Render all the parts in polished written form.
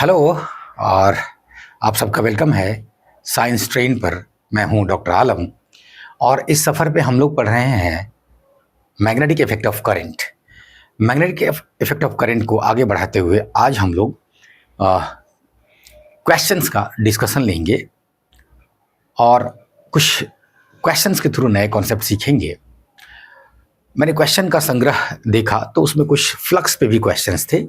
Hello. और आप सबका वेलकम है साइंस ट्रेन पर। मैं हूं डॉक्टर आलम और इस सफ़र पे हम लोग पढ़ रहे हैं magnetic effect of current. Magnetic effect of current को आगे बढ़ाते हुए आज हम लोग क्वेश्चंस का डिस्कशन लेंगे और कुछ क्वेश्चंस के थ्रू नए कॉन्सेप्ट सीखेंगे। मैंने क्वेश्चन का संग्रह देखा तो उसमें कुछ फ्लक्स पे भी क्वेश्चंस थे।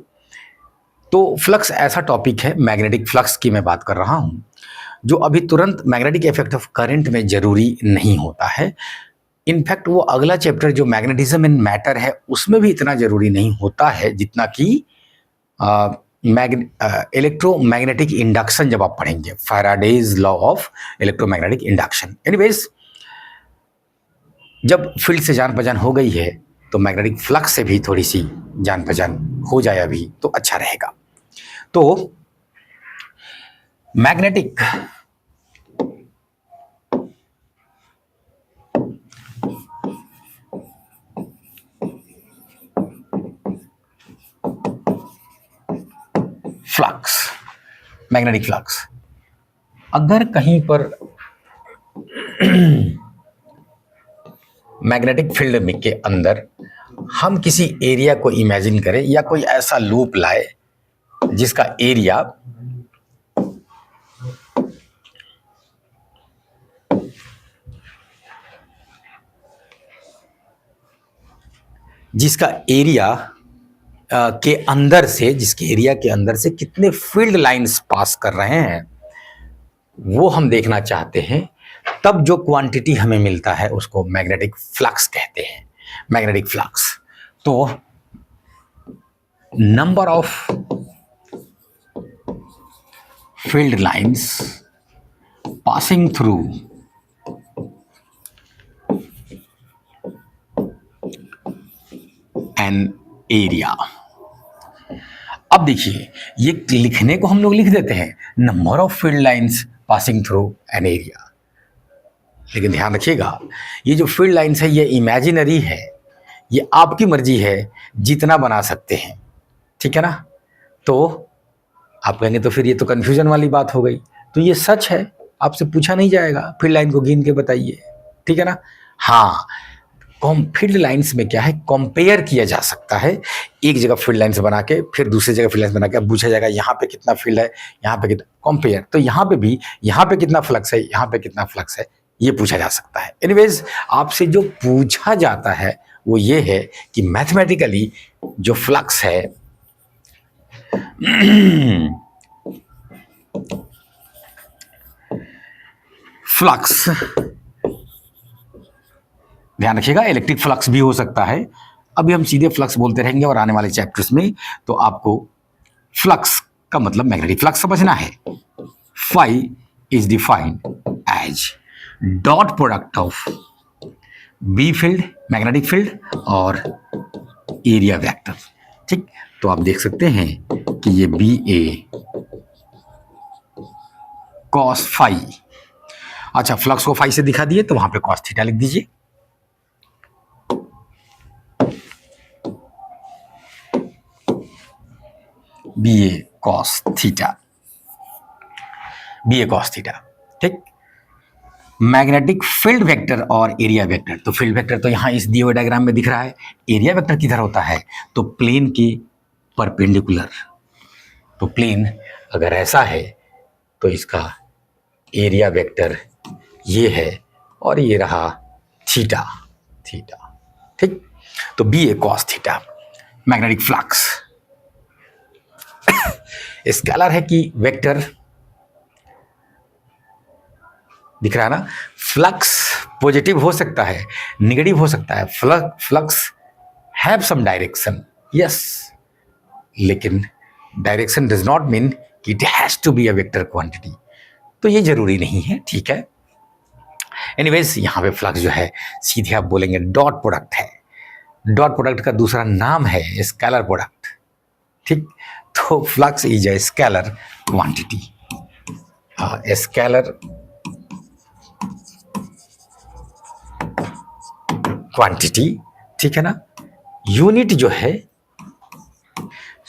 तो फ्लक्स ऐसा टॉपिक है, मैग्नेटिक फ्लक्स की मैं बात कर रहा हूँ, जो अभी तुरंत मैग्नेटिक इफेक्ट ऑफ करंट में जरूरी नहीं होता है। इनफैक्ट वो अगला चैप्टर जो मैग्नेटिज्म इन मैटर है उसमें भी इतना जरूरी नहीं होता है जितना कि इलेक्ट्रोमैग्नेटिक इंडक्शन जब आप पढ़ेंगे, Faraday's law of electromagnetic induction. Anyways, जब फील्ड से जान पहचान हो गई है तो मैग्नेटिक फ्लक्स से भी थोड़ी सी जान पहचान हो जाए अभी तो अच्छा रहेगा। तो मैग्नेटिक फ्लक्स, मैग्नेटिक फ्लक्स, अगर कहीं पर मैग्नेटिक फील्ड में के अंदर हम किसी एरिया को इमेजिन करें या कोई ऐसा लूप लाए जिसका एरिया के अंदर से, जिसके एरिया के अंदर से कितने फील्ड लाइंस पास कर रहे हैं वो हम देखना चाहते हैं, तब जो क्वांटिटी हमें मिलता है उसको मैग्नेटिक फ्लक्स कहते हैं। मैग्नेटिक फ्लक्स तो number of field lines passing through an area. अब देखिए, ये लिखने को हम लोग लिख देते हैं number of field lines passing through an area, लेकिन ध्यान रखिएगा ये जो फील्ड लाइंस है ये इमेजिनरी है, ये आपकी मर्जी है जितना बना सकते हैं, ठीक है ना। तो आप कहेंगे तो फिर ये तो कन्फ्यूजन वाली बात हो गई। तो ये सच है, आपसे पूछा नहीं जाएगा फील्ड लाइन को गिन के बताइए, ठीक है ना। हाँ, फील्ड लाइंस में क्या है, कंपेयर किया जा सकता है। एक जगह फील्ड लाइंस बना के फिर दूसरी जगह फील्ड लाइंस बना के अब पूछा जाएगा यहाँ पे कितना फील्ड है, यहाँ पे कितना, कंपेयर। तो यहाँ पे भी, यहाँ पे कितना फ्लक्स है, यहाँ पे कितना फ्लक्स है, ये पूछा जा सकता है। एनीवेज, आपसे जो पूछा जाता है वो ये है कि मैथमेटिकली जो फ्लक्स है फ्लक्स, ध्यान रखिएगा इलेक्ट्रिक फ्लक्स भी हो सकता है। अभी हम सीधे फ्लक्स बोलते रहेंगे और आने वाले चैप्टर्स में तो आपको फ्लक्स का मतलब मैग्नेटिक फ्लक्स समझना है। Phi is defined as dot product of b field, magnetic field और एरिया वेक्टर, ठीक। तो आप देख सकते हैं कि ये बी ए कॉस फाई, अच्छा फ्लक्स को फाई से दिखा दिए तो वहां पे कॉस थीटा लिख दीजिए। बी ए कॉस थीटा, बी ए कॉस थीटा, ठीक। मैग्नेटिक फील्ड वेक्टर और एरिया वेक्टर, तो फील्ड वेक्टर तो यहां इस दिए हुए डायग्राम में दिख रहा है, एरिया वेक्टर किधर होता है तो प्लेन के परपेंडिकुलर। तो प्लेन अगर ऐसा है तो इसका एरिया वेक्टर ये है और ये रहा थीटा, थीटा, ठीक। तो बी ए cos theta magnetic flux. Scalar है कि वेक्टर, दिख रहा है ना। फ्लक्स पॉजिटिव हो सकता है, नेगेटिव हो सकता है, flux have some direction, yes, लेकिन डायरेक्शन डज नॉट मीन कि it has to be a vector quantity, तो ये जरूरी नहीं है, ठीक है। एनीवेज, यहाँ पे फ्लक्स जो है सीधे आप बोलेंगे डॉट प्रोडक्ट है। डॉट प्रोडक्ट का दूसरा नाम है स्केलर प्रोडक्ट, ठीक। तो flux is a scalar quantity, scalar quantity, ठीक है ना। यूनिट जो है,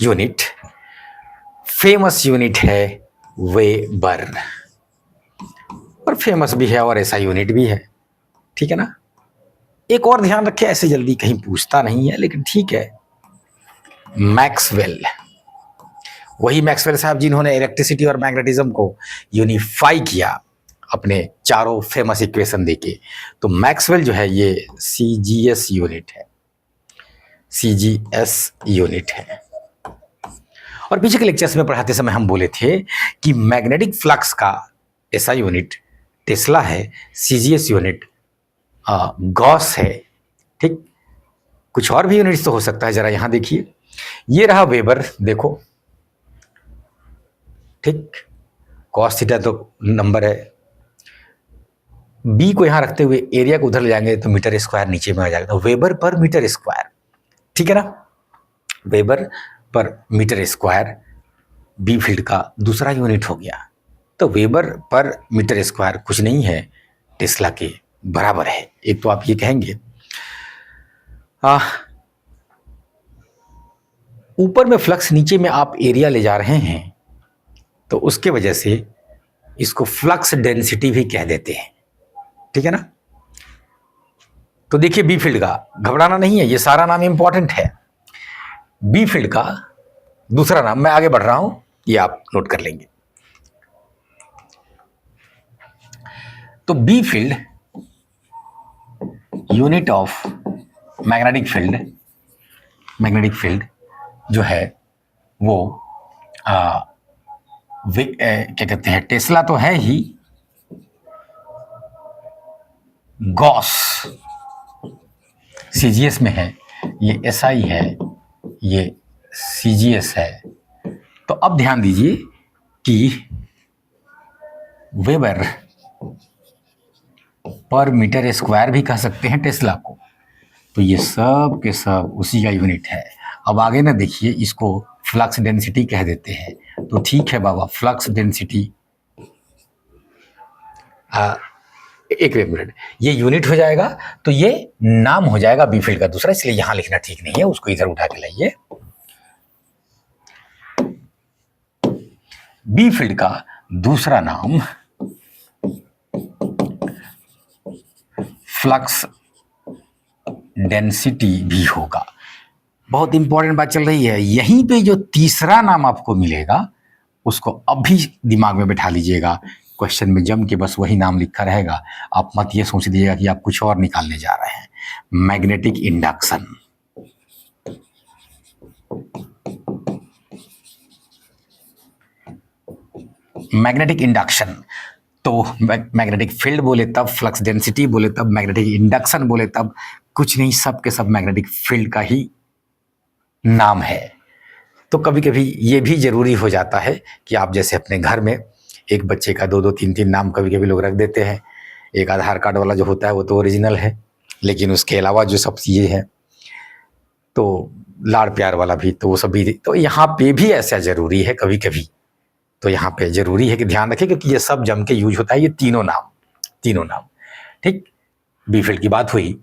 यूनिट फेमस यूनिट है वेबर, और फेमस भी है और ऐसा यूनिट भी है, ठीक है ना। एक और ध्यान रखें, ऐसे जल्दी कहीं पूछता नहीं है लेकिन ठीक है, मैक्सवेल, वही मैक्सवेल साहब जिन्होंने इलेक्ट्रिसिटी और मैग्नेटिज्म को यूनिफाई किया अपने चारों फेमस इक्वेशन देके। तो मैक्सवेल जो है ये सीजीएस यूनिट है, सीजीएस यूनिट है। और पीछे के लेक्चर्स में पढ़ाते समय हम बोले थे कि मैग्नेटिक फ्लक्स का ऐसा यूनिट टेस्ला है, सीजीएस यूनिट गॉस है, ठीक। कुछ और भी यूनिट्स तो हो सकता है, जरा यहां देखिए, ये रहा वेबर, देखो, ठीक, कॉस थीटा तो नंबर है, बी को यहां रखते हुए एरिया को उधर ले जाएंगे तो मीटर स्क्वायर नीचे में आ जाएगा, तो वेबर पर मीटर स्क्वायर, ठीक है ना, वेबर पर मीटर स्क्वायर बी फील्ड का दूसरा यूनिट हो गया। तो वेबर पर मीटर स्क्वायर कुछ नहीं है, टेस्ला के बराबर है। एक तो आप ये कहेंगे ऊपर में फ्लक्स, नीचे में आप एरिया ले जा रहे हैं, तो उसके वजह से इसको फ्लक्स डेंसिटी भी कह देते हैं, ठीक है ना। तो देखिए बी फील्ड का, घबराना नहीं है, ये सारा नाम इंपॉर्टेंट है। बी फील्ड का दूसरा नाम, मैं आगे बढ़ रहा हूं, ये आप नोट कर लेंगे। तो b field unit of magnetic field, magnetic field जो है वो क्या कहते हैं, टेस्ला तो है ही, गॉस सीजीएस में है, ये एसआई है, ये सीजीएस है। तो अब ध्यान दीजिए कि वेबर पर मीटर स्क्वायर भी कह सकते हैं टेस्ला को, तो ये सब के सब उसी का यूनिट है। अब आगे ना देखिए, इसको फ्लक्स डेंसिटी कह देते हैं, तो ठीक है बाबा, फ्लक्स डेंसिटी, एक मिनट, ये यूनिट हो जाएगा, तो ये नाम हो जाएगा बी फील्ड का दूसरा, इसलिए यहां लिखना ठीक नहीं है, उसको इधर उठा के लाइए। बी फील्ड का दूसरा नाम फ्लक्स डेंसिटी भी होगा। बहुत इंपॉर्टेंट बात चल रही है, यहीं पे जो तीसरा नाम आपको मिलेगा उसको अभी दिमाग में बैठा लीजिएगा, क्वेश्चन में जम के बस वही नाम लिखा रहेगा, आप मत ये सोच लीजिएगा कि आप कुछ और निकालने जा रहे हैं। मैग्नेटिक इंडक्शन, मैग्नेटिक इंडक्शन, तो मैग्नेटिक फील्ड बोले तब, फ्लक्स डेंसिटी बोले तब, मैग्नेटिक इंडक्शन बोले तब, कुछ नहीं, सब के सब मैग्नेटिक फील्ड का ही नाम है। तो कभी कभी ये भी जरूरी हो जाता है कि आप जैसे अपने घर में एक बच्चे का 2-2 3-3 नाम कभी कभी लोग रख देते हैं। एक आधार कार्ड वाला जो होता है वो तो ओरिजिनल है, लेकिन उसके अलावा जो सब चीज़ें हैं तो लाड़ प्यार वाला भी, तो वो सब भी, तो यहाँ पे भी ऐसा जरूरी है कभी कभी, तो यहाँ पे जरूरी है कि ध्यान रखें, क्योंकि ये सब जम के यूज होता है, ये तीनों नाम, ठीक। बी फील्ड की बात हुई,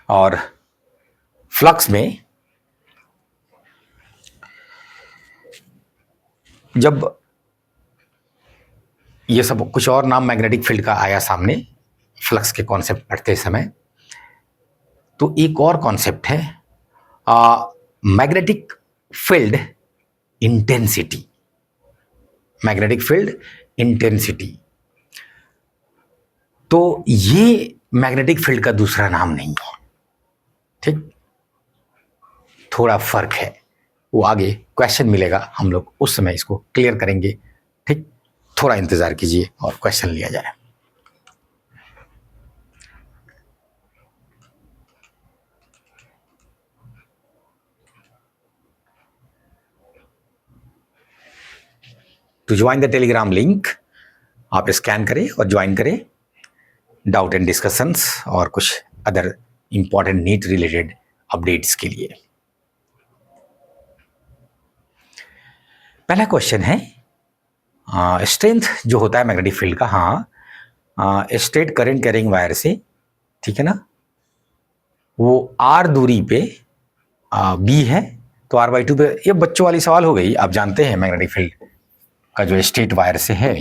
और फ्लक्स में जब ये सब कुछ और नाम मैग्नेटिक फील्ड का आया सामने फ्लक्स के कॉन्सेप्ट पढ़ते समय, तो एक और कॉन्सेप्ट है magnetic field intensity, magnetic field intensity. तो ये मैग्नेटिक फील्ड का दूसरा नाम नहीं है, ठीक, थोड़ा फर्क है, वो आगे क्वेश्चन मिलेगा, हम लोग उस समय इसको क्लियर करेंगे, ठीक। थोड़ा इंतजार कीजिए और क्वेश्चन लिया जाए। To join the telegram link आप स्कैन करें और ज्वाइन करें डाउट एंड डिस्कशंस और कुछ other important NEET related updates के लिए। पहला क्वेश्चन है, स्ट्रेंथ जो होता है मैग्नेटिक फील्ड का, हाँ, स्ट्रेट करंट कैरिंग वायर से, ठीक है ना, वो आर दूरी पे बी है तो r/2 पे, ये बच्चों वाली सवाल हो गई। आप जानते हैं मैग्नेटिक फील्ड का जो स्ट्रेट वायर से है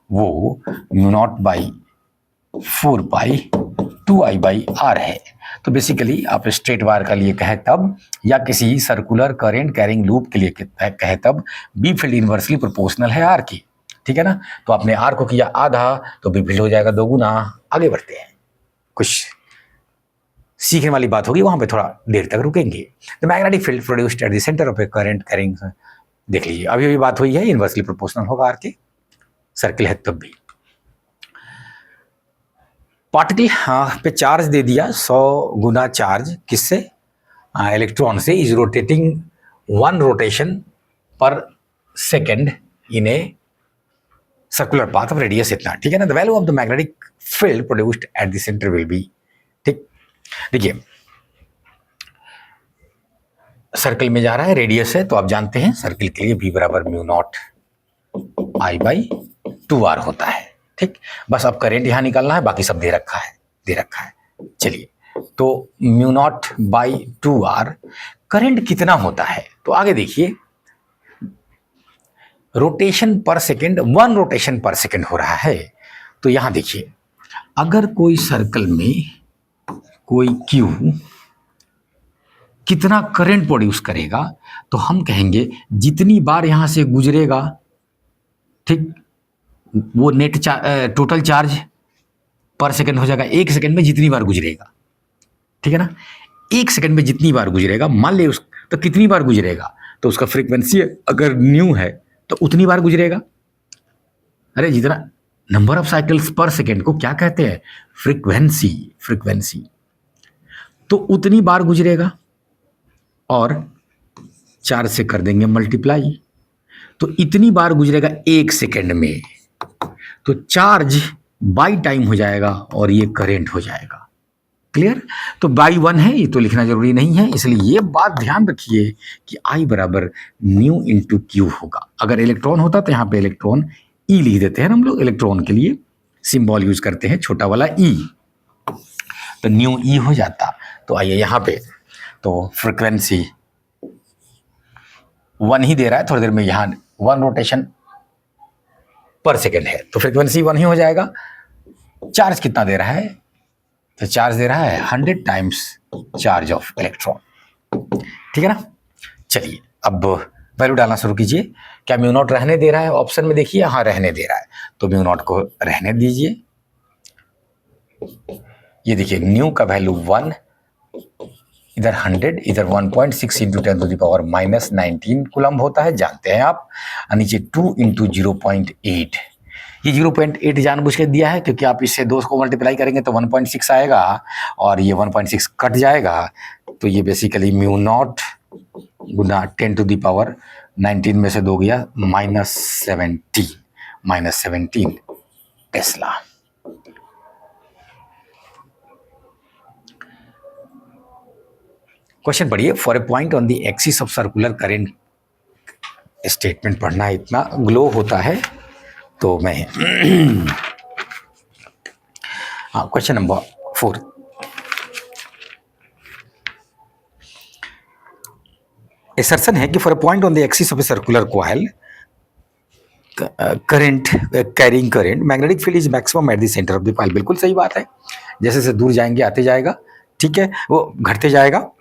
वो μ0/4π2I/r है। तो बेसिकली आप स्ट्रेट वायर का लिए कहे तब, या किसी सर्कुलर करंट कैरिंग लूप के लिए कहे तब, बी फील्ड इनवर्सली प्रोपोर्शनल है आर की। ठीक है ना। तो आपने आर को किया आधा तो बी फील्ड हो जाएगा 2 गुना। आगे बढ़ते हैं, कुछ सीखने वाली बात होगी, वहां पे थोड़ा देर तक रुकेंगे। The magnetic field produced at the centre of A current carrying, देख लीजिए अभी अभी बात हुई है, इनवर्सली प्रोपोर्शनल होगा आर के, सर्किल है तब भी। पार्टिकल पे चार्ज दे दिया 100 गुना चार्ज, किससे? इलेक्ट्रॉन से, इज रोटेटिंग 1 रोटेशन पर second in a circular path of radius इतना। ठीक है ना। The value of the magnetic field produced at the centre will be, ठीक। देखिए सर्कल में जा रहा है, रेडियस है, तो आप जानते हैं सर्किल के लिए v बराबर μ0I/2r होता है। ठीक, बस अब करंट यहां निकालना है, बाकी सब दे रखा है। चलिए, तो μ0/2r करंट कितना होता है? तो आगे देखिए, रोटेशन पर सेकेंड, 1 रोटेशन पर सेकेंड हो रहा है। तो यहां देखिए, अगर कोई सर्कल में कोई क्यू कितना करंट प्रोड्यूस करेगा, तो हम कहेंगे जितनी बार यहां से गुजरेगा, ठीक, वो नेट टोटल चार्ज पर सेकंड हो जाएगा। 1 सेकंड में जितनी बार गुजरेगा, ठीक है ना। 1 सेकंड में जितनी बार गुजरेगा, मान ले उस तो कितनी बार गुजरेगा, तो उसका फ्रीक्वेंसी अगर न्यू है तो उतनी बार गुजरेगा। अरे जितना नंबर ऑफ साइकिल्स पर सेकेंड को क्या कहते हैं? फ्रीक्वेंसी। तो उतनी बार गुजरेगा और 4 से कर देंगे मल्टीप्लाई, तो इतनी बार गुजरेगा 1 सेकेंड में, तो चार्ज बाई टाइम हो जाएगा और ये करंट हो जाएगा। क्लियर? तो बाई 1 है, ये तो लिखना जरूरी नहीं है, इसलिए ये बात ध्यान रखिए कि I बराबर न्यू इंटू क्यू होगा। अगर इलेक्ट्रॉन होता तो यहाँ पे इलेक्ट्रॉन ई लिख देते हैं हम लोग, इलेक्ट्रॉन के लिए सिंबल यूज करते हैं छोटा वाला ई, तो न्यू ई हो जाता। तो आइए यहाँ पे, तो फ्रीक्वेंसी 1 ही दे रहा है, थोड़ी देर में यहाँ 1 रोटेशन पर सेकेंड है, तो फ्रीक्वेंसी 1 ही हो जाएगा। चार्ज कितना दे रहा है? तो चार्ज दे रहा है 100 टाइम्स चार्ज ऑफ इलेक्ट्रॉन। ठीक है ना। चलिए, अब वैल्यू डालना शुरू कीजिए। क्या μ0 रहने दे रहा है? ऑप्शन में देखिए, हाँ रहने दे रहा है, तो μ0 को रहने दीजिए। ये देखिए, न्यू का वैल्यू 1, इधर 100, इधर 1.6 इंटू 10⁻⁻19 कूलम्ब होता है, जानते हैं आप। नीचे 2 इंटू 0.8, ये 0.8 जानबूझ के दिया है क्योंकि आप इससे 2 को मल्टीप्लाई करेंगे तो 1.6 आएगा और ये 1.6 कट जाएगा, तो ये बेसिकली μ0 गुना 10⁻19 में से 2 गया -17 टेस्ला। क्वेश्चन पढ़िए। For a point on the axis of circular current, statement पढ़ना इतना ग्लो होता है तो मैं हाँ, क्वेश्चन नंबर 4। असर्शन है कि for a point on the axis of a circular coil current carrying current, magnetic field is maximum eight the centre of the coil. बिल्कुल सही बात है, जैसे जैसे दूर जाएंगे आते जाएगा, ठीक है, वो घटते जाएगा।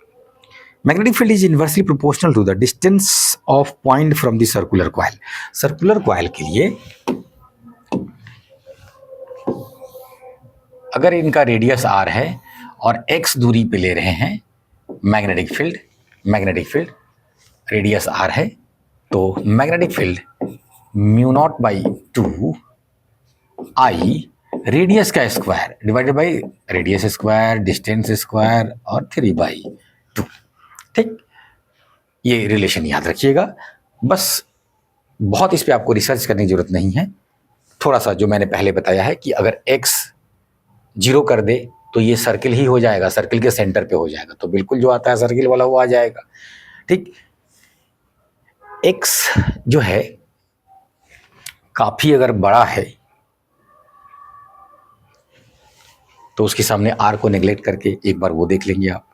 Magnetic field is inversely proportional to the distance of point from the circular coil. Circular coil के लिए अगर इनका रेडियस r है और x दूरी पे ले रहे हैं मैग्नेटिक फील्ड रेडियस r है, तो मैग्नेटिक फील्ड μ0/2 I रेडियस का square divided by radius square, distance square और 3/2। ठीक, ये रिलेशन याद रखिएगा। बस बहुत इस पे आपको रिसर्च करने की जरूरत नहीं है। थोड़ा सा जो मैंने पहले बताया है कि अगर x 0 कर दे तो ये सर्किल ही हो जाएगा, सर्किल के सेंटर पे हो जाएगा, तो बिल्कुल जो आता है सर्किल वाला वो आ जाएगा। ठीक, x जो है काफी अगर बड़ा है तो उसके सामने r को नेग्लेक्ट करके एक बार वो देख लेंगे आप,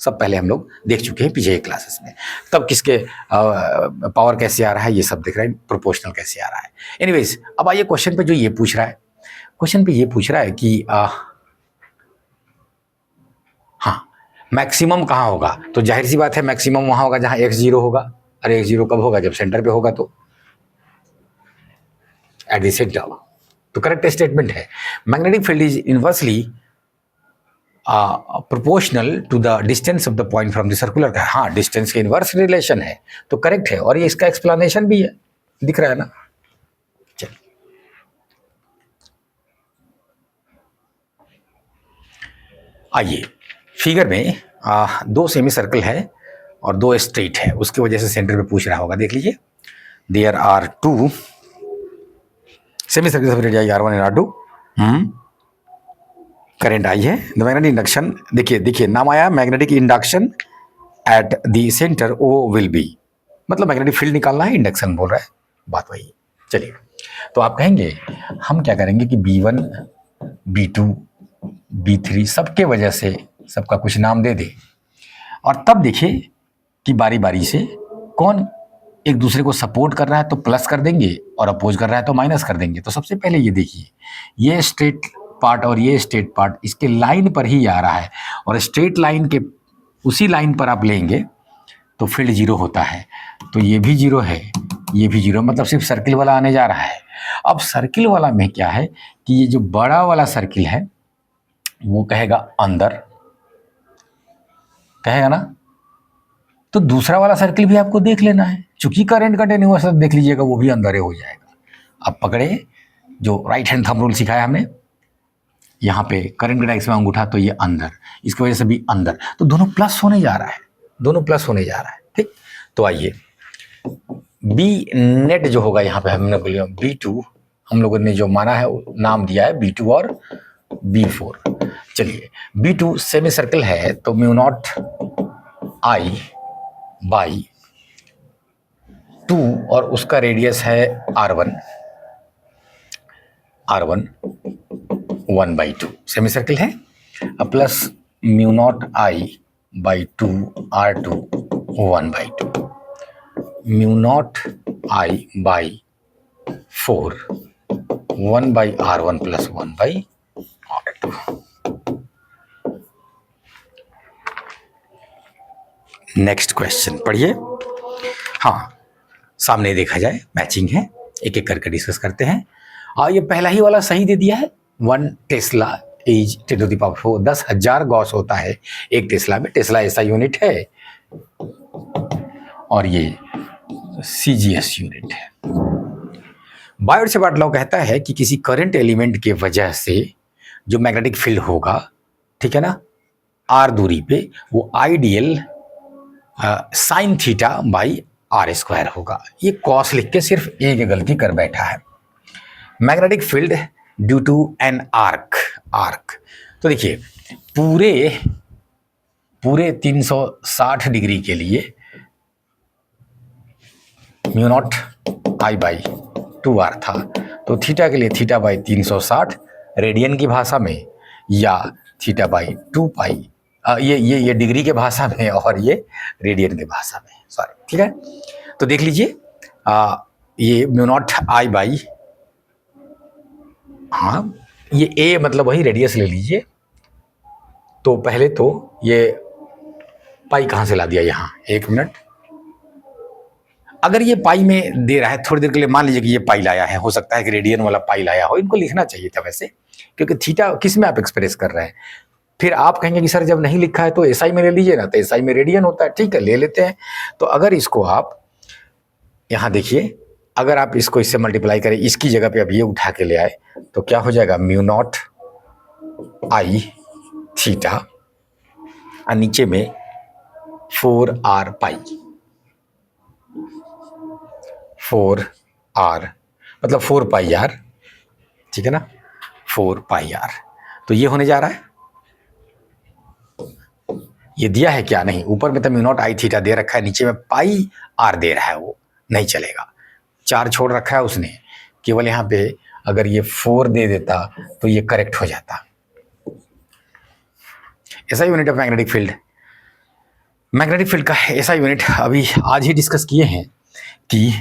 सब पहले हम लोग देख चुके हैं पीछे क्लासेस में। तब किसके पावर कैसे आ रहा है ये सब देख रहे हैं, प्रोपोर्शनल कैसे आ रहा है। एनीवेज, अब आइए क्वेश्चन पे जो ये पूछ रहा है, क्वेश्चन पे ये पूछ रहा है कि हाँ मैक्सिमम कहाँ होगा, तो जाहिर सी बात है मैक्सिमम वहां होगा जहां x0 होगा। अरे x0 कब होगा, जब सेंटर पे होगा, तो एट द सेंटर। तो करेक्ट स्टेटमेंट है, magnetic field is inversely proportional to the distance of the point from the circular. हाँ, डिस्टेंस के इनवर्स रिलेशन है, तो करेक्ट है, और ये इसका एक्सप्लेनेशन भी है, दिख रहा है ना। चलिए आइए, फिगर में दो सेमी सर्कल है और दो स्ट्रेट है, उसकी वजह से सेंटर पे पूछ रहा होगा। देख लीजिए, there are two semi circle radii R1 and R2। Current I है, द मैग्नेटिक इंडक्शन, देखिए नाम आया magnetic induction at the centre O will be, मतलब मैग्नेटिक फील्ड निकालना है, इंडक्शन बोल रहा है, बात वही। चलिए, तो आप कहेंगे हम क्या करेंगे कि B1 B2 B3 सबके वजह से सबका कुछ नाम दे दे, और तब देखिए कि बारी बारी से कौन एक दूसरे को सपोर्ट कर रहा है तो प्लस कर देंगे, और अपोज कर रहा है तो माइनस कर देंगे। तो सबसे पहले ये देखिए, ये स्ट्रेट पार्ट और ये स्ट्रेट पार्ट इसके लाइन पर ही आ रहा है, और स्ट्रेट लाइन के उसी लाइन पर आप लेंगे तो फील्ड जीरो होता है। तो ये भी जीरो है, ये भी जीरो, मतलब सिर्फ सर्किल वाला आने जा रहा है। अब सर्किल वाला में क्या है कि ये जो बड़ा वाला सर्किल है वो कहेगा अंदर, कहेगा ना, तो दूसरा वाला सर्किल भी आपको देख लेना है, चूंकि करंट कंटिन्यूअस देख लीजिएगा वो भी अंदर ही हो जाएगा। अब पकड़े, जो राइट हैंड थंब रूल सिखाया हमने, यहाँ पे करंट का डायरेक्शन में अंगूठा, तो ये अंदर, इसकी वजह से भी अंदर, तो दोनों प्लस होने जा रहा है, दोनों प्लस होने जा रहा है। ठीक, तो आइए बी नेट जो होगा यहाँ पे हमने बोलिए B2, हम लोगों ने जो माना है नाम दिया है B2 और B4। चलिए, B2 सेमी सर्कल है तो म्यू नॉट I बाई 2, और उसका रेडियस है R1 1/2 सेमी सर्किल है, अब plus mu naught I by 2 R2 1/2, mu naught I by 4 1/R1 plus 1/R2। Next question पढ़िए। हाँ, सामने देखा जाए, मैचिंग है, एक एक करके डिस्कस करते हैं। ये पहला ही वाला सही दे दिया है, 1 टेस्ला इज 10⁴, 10,000 गॉस होता है एक टेस्ला में, टेस्ला ऐसा यूनिट है, और ये CGS यूनिट है। बायोट-सेवर्ट लॉ कहता है कि किसी करंट एलिमेंट के वजह से जो मैग्नेटिक फील्ड होगा, ठीक है ना, R दूरी पे, वो ideal sine theta by R² होगा। ये कॉस लिख के सिर्फ एक गलती कर बैठा है। Magnetic field due to an arc, तो देखिए पूरे 360 डिग्री के लिए mu naught I by 2R था, तो थीटा के लिए थीटा बाई 360 रेडियन की भाषा में, या थीटा बाई 2 पाई, ये डिग्री के भाषा में, और ये रेडियन के भाषा में, सॉरी, ठीक है। तो देख लीजिए, ये म्यू नॉट I बाई, हाँ ये A मतलब वही रेडियस ले लीजिए। तो पहले तो ये पाई कहाँ से ला दिया यहाँ, एक मिनट, अगर ये पाई में दे रहा है थोड़ी देर के लिए, मान लीजिए कि ये पाई लाया है, हो सकता है कि रेडियन वाला पाई लाया हो, इनको लिखना चाहिए था वैसे, क्योंकि थीटा किस में आप एक्सप्रेस कर रहे हैं। फिर आप कहेंगे कि सर जब नहीं लिखा है तो SI में ले लीजिए ना, तो SI में रेडियन होता है, ठीक है, ले लेते हैं। तो अगर इसको आप यहाँ देखिए, अगर आप इसको इससे मल्टीप्लाई करें, इसकी जगह पे अब ये उठा के ले आए, तो क्या हो जाएगा, म्यू नॉट I थीटा, और नीचे में 4R पाई, 4R मतलब 4 पाई R, ठीक है ना, 4 पाई R। तो ये होने जा रहा है, ये दिया है क्या, नहीं, ऊपर में तो म्यू नॉट I थीटा दे रखा है, नीचे में पाई R दे रहा है, वो नहीं चलेगा, 4 छोड़ रखा है उसने, केवल यहाँ पे अगर ये 4 दे देता तो ये करेक्ट हो जाता। ऐसा unit of magnetic field magnetic field का ऐसा यूनिट अभी आज ही डिस्कस किए हैं कि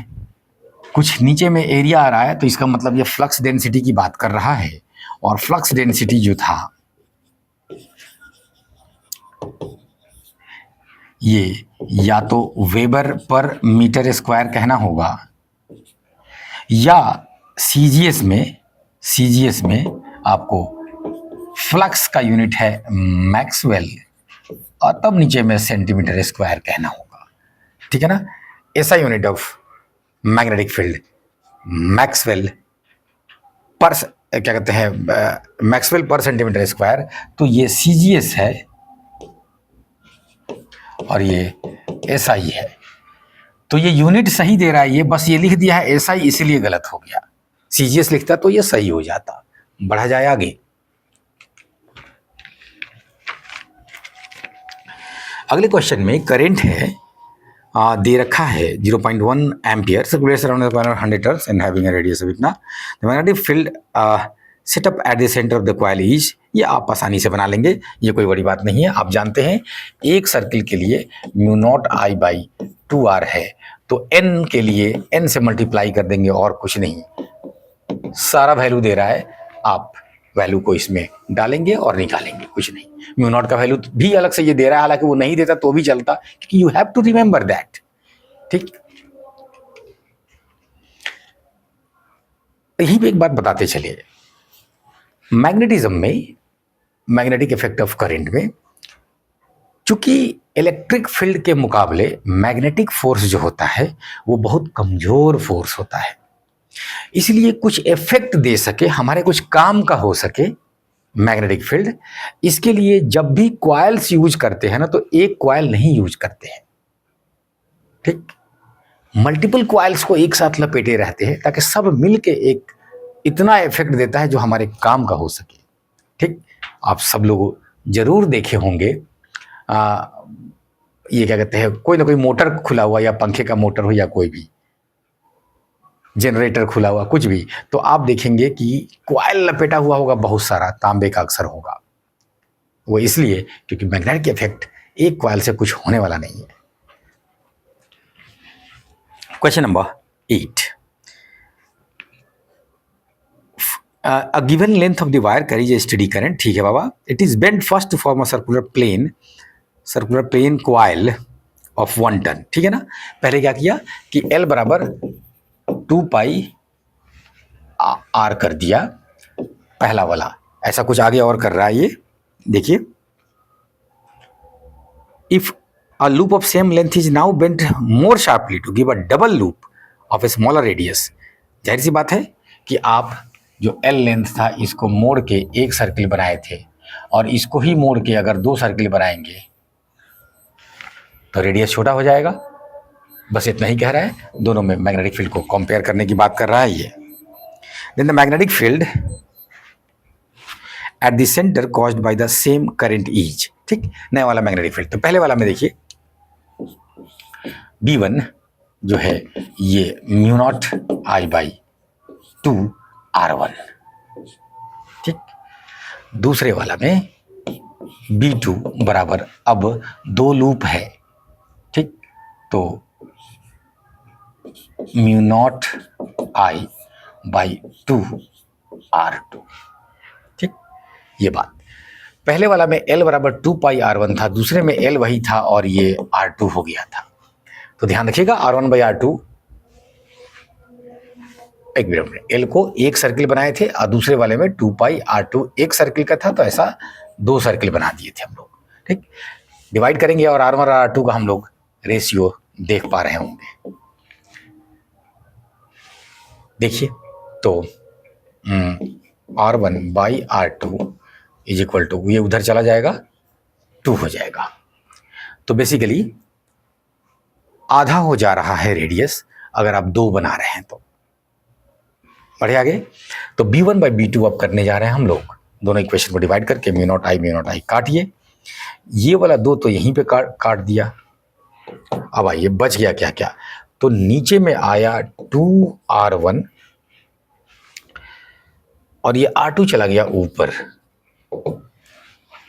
कुछ नीचे में एरिया आ रहा है तो इसका मतलब ये फ्लक्स डेंसिटी की बात कर रहा है, और फ्लक्स डेंसिटी जो था ये या तो वेबर पर मीटर स्क्वायर कहना होगा, या सीजीएस में आपको फ्लक्स का यूनिट है मैक्सवेल, और तब नीचे में सेंटीमीटर स्क्वायर कहना होगा। ठीक है ना, ऐसा unit of magnetic field Maxwell पर क्या कहते हैं मैक्सवेल पर सेंटीमीटर स्क्वायर। तो ये सीजीएस है और ये एसआई है। तो ये यूनिट सही दे रहा है, ये बस ये लिख दिया है एसआई इसीलिए गलत हो गया। सीजीएस लिखता तो ये सही हो जाता। बढ़ा जाए आगे। अगले क्वेश्चन में करंट है दे रखा है 0.1 ampere circulates around the coil 100 turns and having a radius of इतना। The magnetic field set up at the centre of the coil is, ये आप आसानी से बना लेंगे, ये कोई बड़ी बात नहीं है। आप जानते हैं एक सर्किल के लिए mu naught I by 2r है, तो n के लिए n से मल्टीप्लाई कर देंगे और कुछ नहीं। सारा वैल्यू दे रहा है, आप वैल्यू को इसमें डालेंगे और निकालेंगे, कुछ नहीं। म्यू नॉट का वैल्यू भी अलग से ये दे रहा है, हालांकि वो नहीं देता तो भी चलता, क्योंकि you have to remember that. ठीक, यहीं पे एक बात बताते चलिए, मैग्नेटिज्म में, मैग्नेटिक इफेक्ट ऑफ करंट में, चूंकि इलेक्ट्रिक फील्ड के मुकाबले मैग्नेटिक फोर्स जो होता है वो बहुत कमजोर फोर्स होता है, इसलिए कुछ इफेक्ट दे सके, हमारे कुछ काम का हो सके मैग्नेटिक फील्ड, इसके लिए जब भी कॉइल्स यूज करते हैं ना, तो एक कॉइल नहीं यूज करते हैं। ठीक, मल्टीपल कॉइल्स को एक साथ लपेटे रहते हैं ताकि सब मिलके एक इतना इफेक्ट देता है जो हमारे काम का हो सके। ठीक, आप सब लोग जरूर देखे होंगे ये क्या कहते हैं, कोई ना कोई मोटर खुला हुआ, या पंखे का मोटर हो या कोई भी जनरेटर खुला हुआ, कुछ भी, तो आप देखेंगे कि कॉइल लपेटा हुआ होगा बहुत सारा, तांबे का अक्सर होगा। वो इसलिए क्योंकि मैग्नेटिक इफेक्ट एक कॉइल से कुछ होने वाला नहीं है। Question number 8, a given length of the wire carries a steady current। ठीक है बाबा, it is bent first to form a circular plane coil of 1 ton। ठीक है ना, पहले क्या किया कि L बराबर 2 पाई R कर दिया, पहला वाला। ऐसा कुछ आगे और कर रहा है ये, देखिए, if a loop of same length is now bent more sharply to give a double loop of a smaller radius। जाहिर सी बात है कि आप जो L लेंथ था इसको मोड़ के एक सर्किल बनाए थे, और इसको ही मोड़ के अगर 2 सर्किल बनाएंगे तो रेडियस छोटा हो जाएगा। बस इतना ही कह रहा है, दोनों में मैग्नेटिक फील्ड को कंपेयर करने की बात कर रहा है ये। Then the magnetic field at the centre caused by the same current is. ठीक, नया वाला मैग्नेटिक फील्ड। तो पहले वाला में देखिए B1 जो है ये mu naught I by 2R1। ठीक, दूसरे वाला में B2 बराबर, अब 2 लूप है। ठीक, तो mu naught I by 2R2। ठीक, ये बात। पहले वाला में L बराबर 2 पाई R1 था, दूसरे में L वही था और ये R2 हो गया था। तो ध्यान रखिएगा, R1 बाई R2, एक मिनट, L को एक सर्किल बनाए थे और दूसरे वाले में 2 पाई R2 एक सर्किल का था, तो ऐसा 2 सर्किल बना दिए थे हम लोग। ठीक, डिवाइड करेंगे और R1 और R2 का हम लोग रेशियो देख पा रहे होंगे। देखिए, तो R1 by R2 is equal to, ये उधर चला जाएगा 2 हो जाएगा। तो बेसिकली आधा हो जा रहा है रेडियस अगर आप 2 बना रहे हैं तो। बढ़े आगे, तो B1 बाई B2 अब करने जा रहे हैं हम लोग, दोनों इक्वेशन को डिवाइड करके म्यू नॉट आई काटिए। ये वाला 2 तो यहीं पे काट दिया। अब आइए बच गया क्या क्या, तो नीचे में आया 2R1 और ये R2 चला गया ऊपर।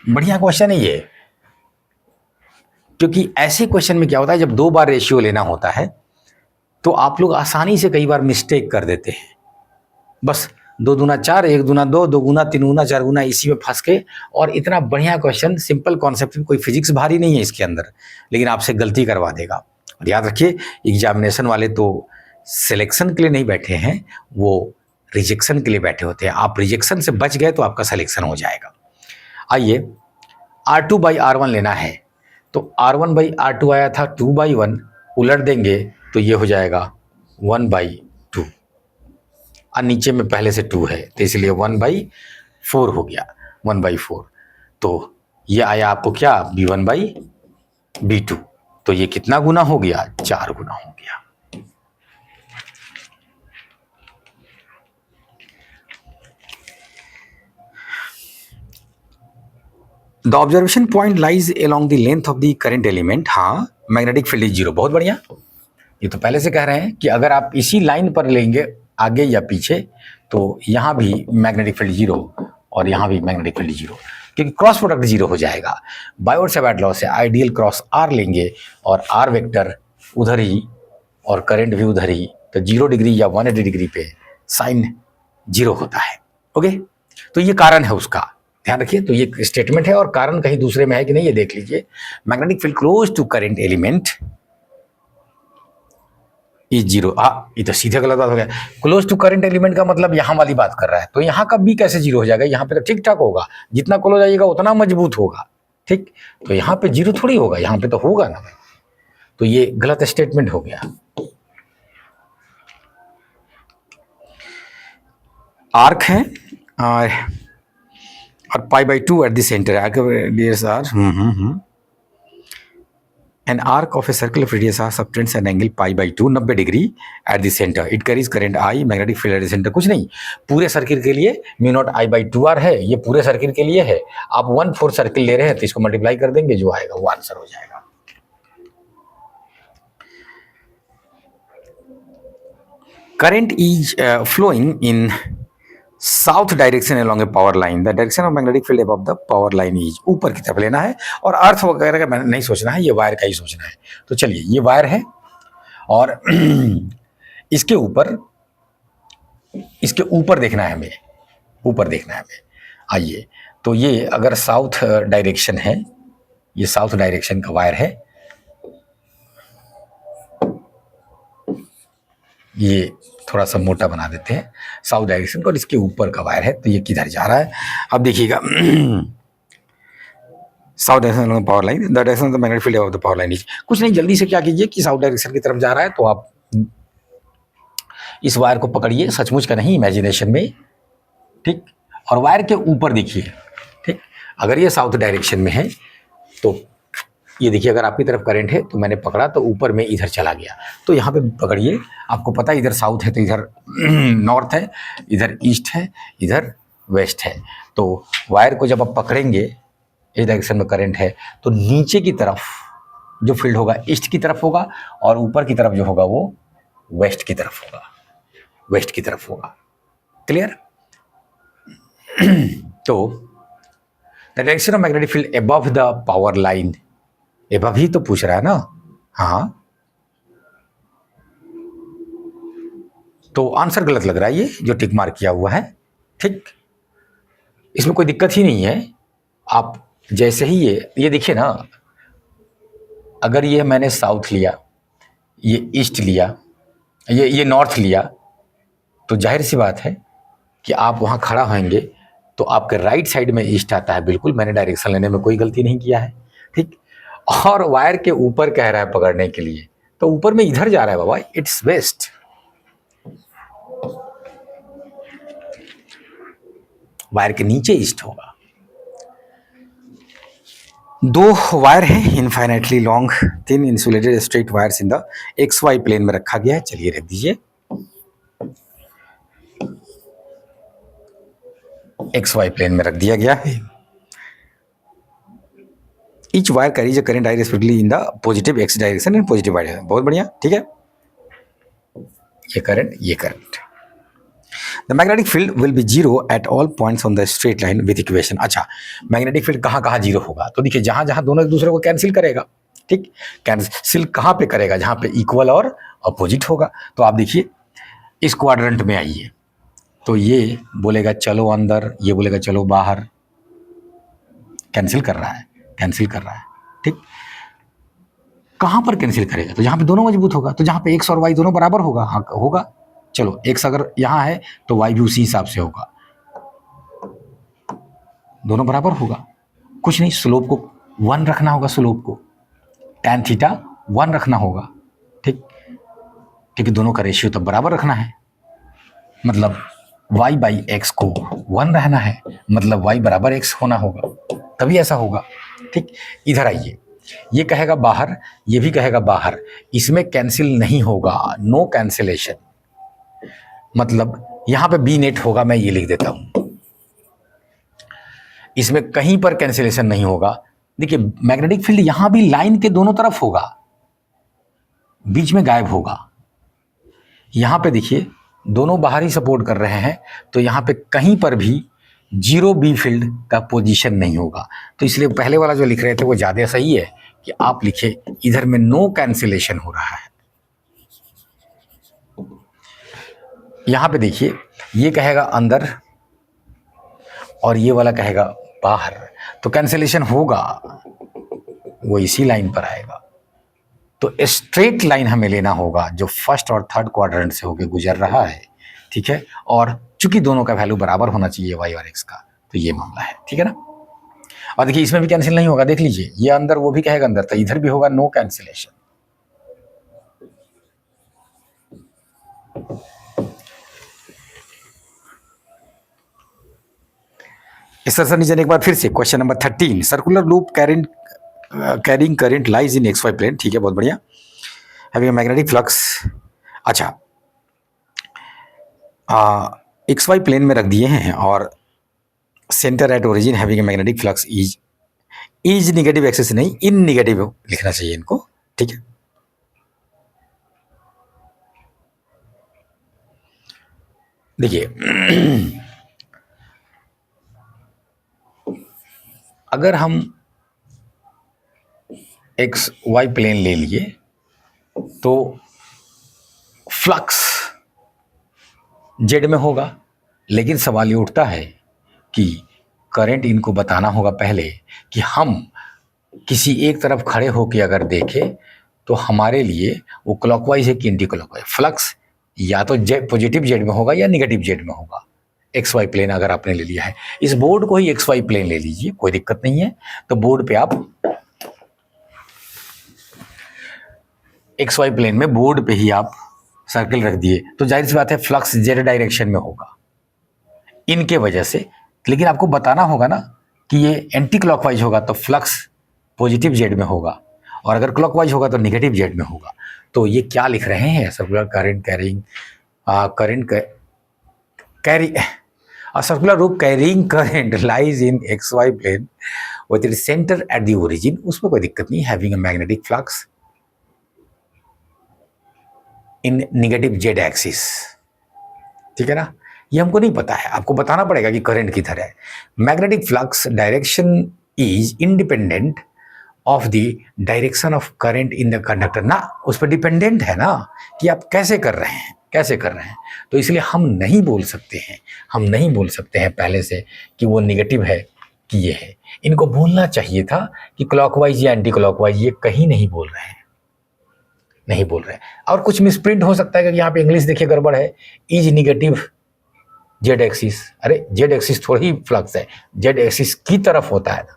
बढ़िया क्वेश्चन है ये। क्योंकि ऐसे क्वेश्चन में क्या होता है, जब 2 बार रेशियो लेना होता है तो आप लोग आसानी से कई बार मिस्टेक कर देते हैं। बस 2 दूना 4, 1 दूना 2, 2 गुना 3 गुना 4 गुना, इसी में फंस के। और इतना बढ़िया क्वेश्चन, सिंपल कॉन्सेप्ट, कोई फिजिक्स भारी नहीं है इसके अंदर, लेकिन आपसे गलती करवा देगा। और याद रखिए, एग्जामिनेशन वाले तो सिलेक्शन के लिए नहीं बैठे हैं, वो रिजेक्शन के लिए बैठे होते हैं। आप रिजेक्शन से बच गए तो आपका सिलेक्शन हो जाएगा। आइए, R2/R1 लेना है, तो R1/R2 आया था 2/1, उलट देंगे तो ये हो जाएगा 1/2, और नीचे में पहले से 2 है तो इसलिए 1/4 हो गया, 1/4। तो ये आया आपको क्या, B1/B2। तो ये कितना गुना हो गया, 4 गुना हो गया। The observation point lies along the length of the current element. हाँ, मैग्नेटिक फील्ड इज 0। बहुत बढ़िया। ये तो पहले से कह रहे हैं कि अगर आप इसी लाइन पर लेंगे आगे या पीछे तो यहाँ भी मैग्नेटिक फील्ड 0 और यहाँ भी मैग्नेटिक फील्ड 0, क्योंकि क्रॉस प्रोडक्ट 0 हो जाएगा। बायोट-सावर्ट लॉ से आइडियल क्रॉस R लेंगे और R वेक्टर उधर ही और करंट भी उधर ही, तो 0 डिग्री या 180 डिग्री पे साइन 0 होता है। ओके, तो ये कारण है उसका, ध्यान रखिए। तो ये स्टेटमेंट है और कारण कहीं दूसरे में है कि नहीं, ये देख लीजिए। Magnetic field close to current element is 0। ये तो सीधे गलत बात हो गया। क्लोज टू करंट एलिमेंट का मतलब यहाँ वाली बात कर रहा है, तो यहाँ का भी कैसे 0 हो जाएगा? यहाँ पे तो ठीक ठाक होगा, जितना क्लोज आइएगा उतना मजबूत होगा, ठीक। तो यहाँ पे 0 थोड़ी होगा, यहाँ पे तो होगा ना भाई। तो ये गलत स्टेटमेंट हो गया। आर्क है और π/2 at the centre, arc radius r, an arc of a circle of radius r subtends an angle π/2, 90 degree at the center. It carries current I, magnetic field at the center। कुछ नहीं, पूरे circle के लिए mu naught I/2r है, ये पूरे circle के लिए है। आप 1/4 सर्किल ले रहे हैं तो इसको मल्टीप्लाई कर देंगे, जो आएगा वो आंसर हो जाएगा। Current is flowing in south direction along a power line, the direction of magnetic field above the power line is, ऊपर की तरफ लेना है और अर्थ वगैरह का नहीं सोचना है, ये वायर का ही सोचना है। तो चलिए, ये वायर है और इसके ऊपर देखना है हमें, ऊपर देखना है हमें। आइए, तो ये अगर साउथ डायरेक्शन है, ये साउथ डायरेक्शन का वायर है, ये थोड़ा सा मोटा बना देते हैं, साउथ डायरेक्शन को, और इसके ऊपर का वायर है, तो ये किधर जा रहा है? अब देखिएगा, south direction power line, the direction of the magnetic field of the power line is. कुछ नहीं, जल्दी से क्या कीजिए कि साउथ डायरेक्शन की तरफ जा रहा है तो आप इस वायर को पकड़िए, सचमुच का नहीं, इमेजिनेशन में, ठीक। और वायर के ऊपर देखिए, ठीक। अगर ये साउथ डायरेक्शन में है तो ये देखिए, अगर आपकी तरफ करंट है तो मैंने पकड़ा तो ऊपर में इधर चला गया, तो यहाँ पे पकड़िए। आपको पता है इधर साउथ है तो इधर नॉर्थ है, इधर ईस्ट है, इधर वेस्ट है। तो वायर को जब आप पकड़ेंगे, इस डायरेक्शन में करंट है, तो नीचे की तरफ जो फील्ड होगा ईस्ट की तरफ होगा और ऊपर की तरफ जो होगा वो वेस्ट की तरफ होगा, वेस्ट की तरफ होगा। क्लियर? तो the direction of magnetic field above the power line, above ही तो पूछ रहा है ना। हाँ, तो आंसर गलत लग रहा है ये जो टिक मार्क किया हुआ है, ठीक। इसमें कोई दिक्कत ही नहीं है। आप जैसे ही ये देखिए ना, अगर ये मैंने साउथ लिया, ये ईस्ट लिया, ये नॉर्थ लिया, तो जाहिर सी बात है कि आप वहाँ खड़ा होंगे तो आपके राइट साइड में ईस्ट आता है। बिल्कुल, मैंने डायरेक्शन लेने में कोई गलती नहीं किया है, ठीक। और वायर के ऊपर कह रहा है पकड़ने के लिए, तो ऊपर में इधर जा रहा है बाबा, इट्स वेस्ट। वायर के नीचे ईस्ट होगा। 2 वायर है, infinitely long thin insulated straight wires in the XY plane में रखा गया है। चलिए रख दीजिए, XY प्लेन में रख दिया गया है। Each wire carries a current I respectively in the positive X direction and positive Y direction। बहुत बढ़िया, ठीक है। ये करंट, ये current. The magnetic field will be 0 at all points on the straight line with equation। अच्छा, magnetic field कहाँ कहाँ 0 होगा? तो देखिए, जहाँ जहाँ दोनों एक दूसरे को कैंसिल करेगा, ठीक, कैंसिल कहाँ पे करेगा? जहाँ पे इक्वल और अपोजिट होगा। तो आप देखिए इस क्वाड्रेंट में आइए, तो ये बोलेगा चलो अंदर, ये बोलेगा चलो बाहर, कैंसिल कर रहा है, कैंसिल कर रहा है। ठीक, कहाँ पर कैंसिल करेगा? तो जहाँ पे दोनों मजबूत होगा, तो जहाँ पे एक्स और वाई दोनों बराबर होगा, हाँ होगा। चलो एक्स अगर यहाँ है तो वाई भी उसी हिसाब से होगा, दोनों बराबर होगा। कुछ नहीं, स्लोप को 1 रखना होगा, स्लोप को tan थीटा 1 रखना होगा। ठीक, क्योंकि दोनों का रेशियो तो बराबर रखना है, मतलब y बाई एक्स को 1 रहना है, मतलब y बराबर x होना होगा, तभी ऐसा होगा। ठीक, इधर आइए, ये कहेगा बाहर, ये भी कहेगा बाहर, इसमें कैंसिल नहीं होगा, नो कैंसिलेशन, मतलब यहां पे बी नेट होगा, मैं ये लिख देता हूं, इसमें कहीं पर कैंसिलेशन नहीं होगा। देखिए मैग्नेटिक फील्ड यहां भी लाइन के दोनों तरफ होगा, बीच में गायब होगा। यहां पे देखिए दोनों बाहर ही सपोर्ट कर रहे हैं, तो यहां पे कहीं पर भी जीरो बी फील्ड का पोजीशन नहीं होगा। तो इसलिए पहले वाला जो लिख रहे थे वो ज्यादा सही है कि आप लिखे इधर में नो कैंसिलेशन हो रहा है। यहां पे देखिए ये कहेगा अंदर और ये वाला कहेगा बाहर, तो कैंसिलेशन होगा, वो इसी लाइन पर आएगा। तो स्ट्रेट लाइन हमें लेना होगा जो फर्स्ट और थर्ड क्वाड्रेंट से होकर गुजर रहा है। ठीक है, और चूंकि दोनों का वैल्यू बराबर होना चाहिए वाई और एक्स का, तो ये मामला है। ठीक है ना, और देखिए इसमें भी कैंसिल नहीं होगा, देख लीजिए ये अंदर, वो भी कहेगा अंदर, तो इधर भी होगा नो कैंसिलेशन। इस तरह से नीचे एक बार फिर से question number 13, circular loop carrying current lies in x y plane. ठीक है, बहुत बढ़िया। हैविंग मैग्नेटिक फ्लक्स, अच्छा एक्स वाई प्लेन में रख दिए हैं, और centre at origin having magnetic flux is negative axis नहीं, इन निगेटिव लिखना चाहिए इनको। ठीक है, देखिए अगर हम एक्स वाई प्लेन ले लिए तो फ्लक्स जेड में होगा, लेकिन सवाल ये उठता है कि करंट इनको बताना होगा पहले कि हम किसी एक तरफ खड़े होकर अगर देखें तो हमारे लिए वो क्लॉकवाइज है कि एंटी क्लॉकवाइज, फ्लक्स या तो पॉजिटिव जेड में होगा या निगेटिव जेड में होगा। एक्स वाई प्लेन अगर आपने ले लिया है, इस बोर्ड को ही एक्स वाई प्लेन ले लीजिए, कोई दिक्कत नहीं है। तो बोर्ड पे आप एक्स वाई प्लेन में बोर्ड पे ही आप सर्कल रख दिए, तो जाहिर सी बात है फ्लक्स जेड डायरेक्शन में होगा इनके वजह से। लेकिन आपको बताना होगा ना कि ये एंटी क्लॉकवाइज होगा तो फ्लक्स पॉजिटिव जेड में होगा, और अगर क्लॉकवाइज होगा तो निगेटिव जेड में होगा। तो ये क्या लिख रहे हैं? Circular current carrying circular loop carrying current lies in x y plane with its centre at the origin, उसमें कोई दिक्कत नहीं, having a magnetic flux in negative z axis. ठीक है ना, ये हमको नहीं पता है, आपको बताना पड़ेगा कि करंट किधर है। Magnetic flux direction is independent of the direction of current in the conductor ना, उस पर डिपेंडेंट है ना कि आप कैसे कर रहे हैं, कैसे कर रहे हैं। तो इसलिए हम नहीं बोल सकते हैं, हम नहीं बोल सकते हैं पहले से कि वो निगेटिव है कि ये है। इनको बोलना चाहिए था कि क्लॉकवाइज या एंटी क्लॉकवाइज, ये कहीं नहीं बोल रहे हैं, नहीं बोल रहे हैं। और कुछ मिसप्रिंट हो सकता है कि यहाँ पे इंग्लिश देखिए गड़बड़ है, इज निगेटिव जेड एक्सिस, अरे जेड एक्सिस थोड़ी ही फ्लक्स है, जेड एक्सिस की तरफ होता है ना।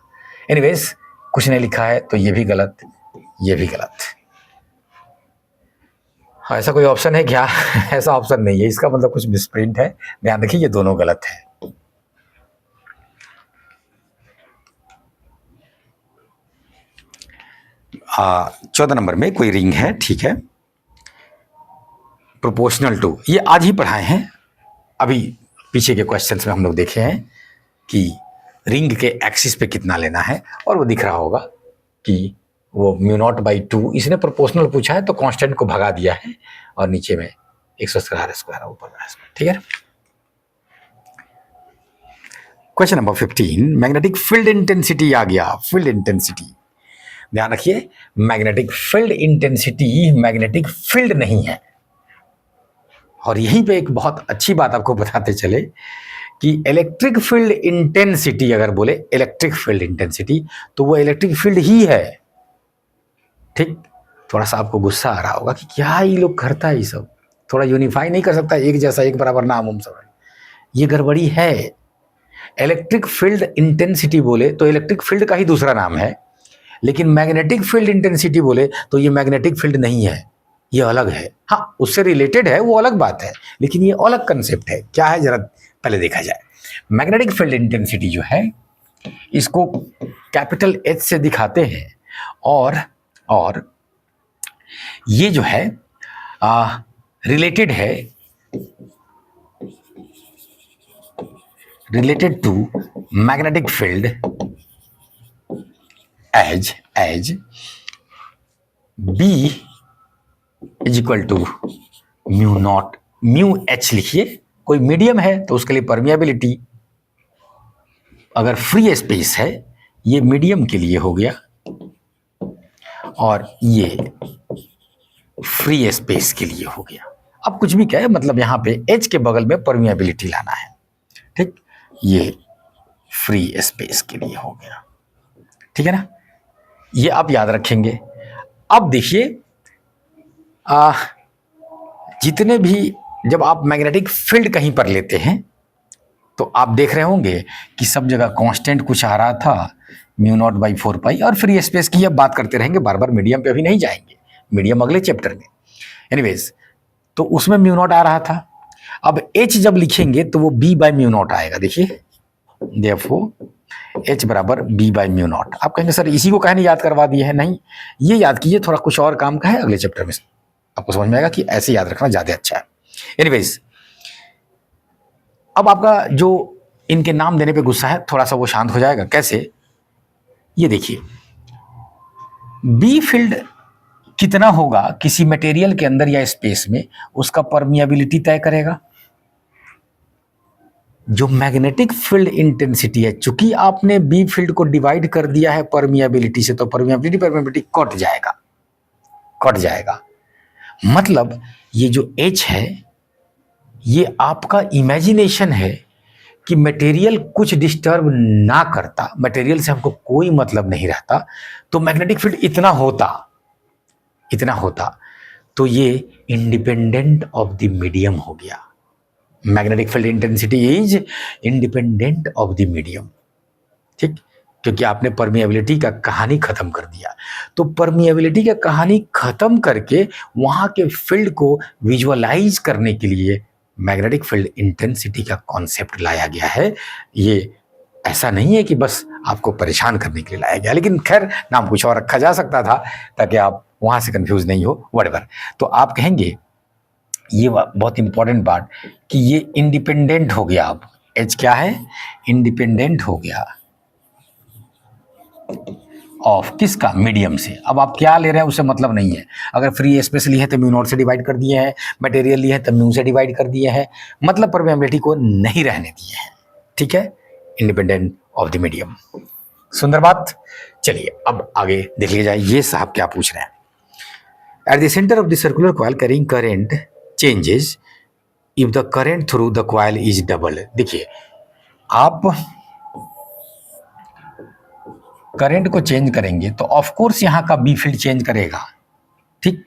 एनीवेज कुछ नहीं लिखा है, तो ये भी गलत, ये भी गलत। हाँ, ऐसा कोई ऑप्शन है क्या? ऐसा ऑप्शन नहीं है, इसका मतलब कुछ मिसप्रिंट है, ध्यान रखिए ये दोनों गलत है। चौदह नंबर में कोई रिंग है, ठीक है, प्रोपोर्शनल टू, ये आज ही पढ़ाए हैं, अभी पीछे के क्वेश्चंस में हम लोग देखे हैं कि रिंग के एक्सिस पे कितना लेना है, और वो दिख रहा होगा कि वो μ0/2, इसने प्रोपोर्शनल पूछा है तो कांस्टेंट को भगा दिया है, और नीचे में 100² ऊपर स्क्वायर। ठीक है, question number 15, magnetic field intensity आ गया, फील्ड इंटेंसिटी ध्यान रखिए, magnetic field intensity magnetic field नहीं है। और यहीं पे एक बहुत अच्छी बात आपको बताते चले कि इलेक्ट्रिक फील्ड इंटेंसिटी, अगर बोले इलेक्ट्रिक फील्ड इंटेंसिटी, तो वो इलेक्ट्रिक फील्ड ही है। ठीक, थोड़ा सा आपको गुस्सा आ रहा होगा कि क्या ये लोग करता है, ये सब थोड़ा यूनिफाई नहीं कर सकता, एक जैसा एक बराबर नाम हम सब, ये गड़बड़ी है। इलेक्ट्रिक फील्ड इंटेंसिटी बोले तो इलेक्ट्रिक फील्ड का ही दूसरा नाम है, लेकिन मैग्नेटिक फील्ड इंटेंसिटी बोले तो ये मैग्नेटिक फील्ड नहीं है, ये अलग है। हाँ, उससे रिलेटेड है, वो अलग बात है, लेकिन ये अलग कंसेप्ट है। क्या है जरा पहले देखा जाए। मैग्नेटिक फील्ड इंटेंसिटी जो है, इसको कैपिटल एच से दिखाते हैं, और ये जो है related to magnetic field as B is equal to mu naught, mu h लिखिए, कोई मीडियम है तो उसके लिए परमिएबिलिटी, अगर फ्री स्पेस है ये मीडियम के लिए हो गया, और ये फ्री स्पेस के लिए हो गया। अब कुछ भी कहे, मतलब यहाँ पे एच के बगल में परमिएबिलिटी लाना है। ठीक, ये फ्री स्पेस के लिए हो गया, ठीक है ना, ये आप याद रखेंगे। अब देखिए, जितने भी, जब आप मैग्नेटिक फील्ड कहीं पर लेते हैं तो आप देख रहे होंगे कि सब जगह कांस्टेंट कुछ आ रहा था, म्यू नॉट बाई 4 पाई, और फ्री स्पेस की अब बात करते रहेंगे, बार बार मीडियम पे अभी नहीं जाएंगे, मीडियम अगले चैप्टर में। एनीवेज, तो उसमें म्यू नॉट आ रहा था। अब एच जब लिखेंगे तो वो बी बाई म्यू नॉट आएगा। देखिए, देयरफॉर एच बराबर बी बाई म्यू नॉट। आप कहेंगे सर इसी को कहने याद करवा दिए है, नहीं, ये याद कीजिए, थोड़ा कुछ और काम का है, अगले चैप्टर में आपको समझ में आएगा कि ऐसे याद रखना ज्यादा अच्छा है। एनीवेज, अब आपका जो इनके नाम देने पे गुस्सा है थोड़ा सा वो शांत हो जाएगा। कैसे, ये देखिए, बी फील्ड कितना होगा किसी मटेरियल के अंदर या स्पेस में, उसका परमिएबिलिटी तय करेगा। जो मैग्नेटिक फील्ड इंटेंसिटी है, चूंकि आपने बी फील्ड को डिवाइड कर दिया है परमिएबिलिटी से, तो परमिएबिलिटी कट जाएगा। मतलब ये जो एच है, ये आपका इमेजिनेशन है कि मटेरियल कुछ डिस्टर्ब ना करता, मटेरियल से हमको कोई मतलब नहीं रहता, तो मैग्नेटिक फील्ड इतना होता, तो ये इंडिपेंडेंट ऑफ द मीडियम हो गया। Magnetic field intensity is independent of the medium. ठीक, क्योंकि आपने परमिएबिलिटी का कहानी खत्म कर दिया। तो परमिएबिलिटी का कहानी खत्म करके वहां के फील्ड को विजुअलाइज करने के लिए मैग्नेटिक फील्ड इंटेंसिटी का कॉन्सेप्ट लाया गया है। ये ऐसा नहीं है कि बस आपको परेशान करने के लिए लाया गया, लेकिन खैर नाम कुछ और रखा जा सकता था ताकि आप वहां से कंफ्यूज नहीं हो, व्हाटएवर। तो आप कहेंगे, ये बहुत इंपॉर्टेंट बात, कि ये इंडिपेंडेंट हो गया। अब एच क्या है, इंडिपेंडेंट हो गया ऑफ किसका, मीडियम से। अब आप क्या ले रहे हैं उससे मतलब नहीं है। अगर फ्री स्पेस ली है तो म्यू नॉट से डिवाइड कर दिए हैं, मटेरियल ली है तो म्यू से डिवाइड कर दिए हैं, मतलब परमिएबिलिटी को नहीं रहने दिए हैं। ठीक है, इंडिपेंडेंट ऑफ द मीडियम। सुंदर बात। चलिए अब आगे देख लिया जाए, ये साहब क्या पूछ रहे हैं। Eight the centre of the circular coil carrying current changes if the current through the coil is double. देखिए, आप करंट को चेंज करेंगे तो ऑफ कोर्स यहाँ का बी फील्ड चेंज करेगा। ठीक,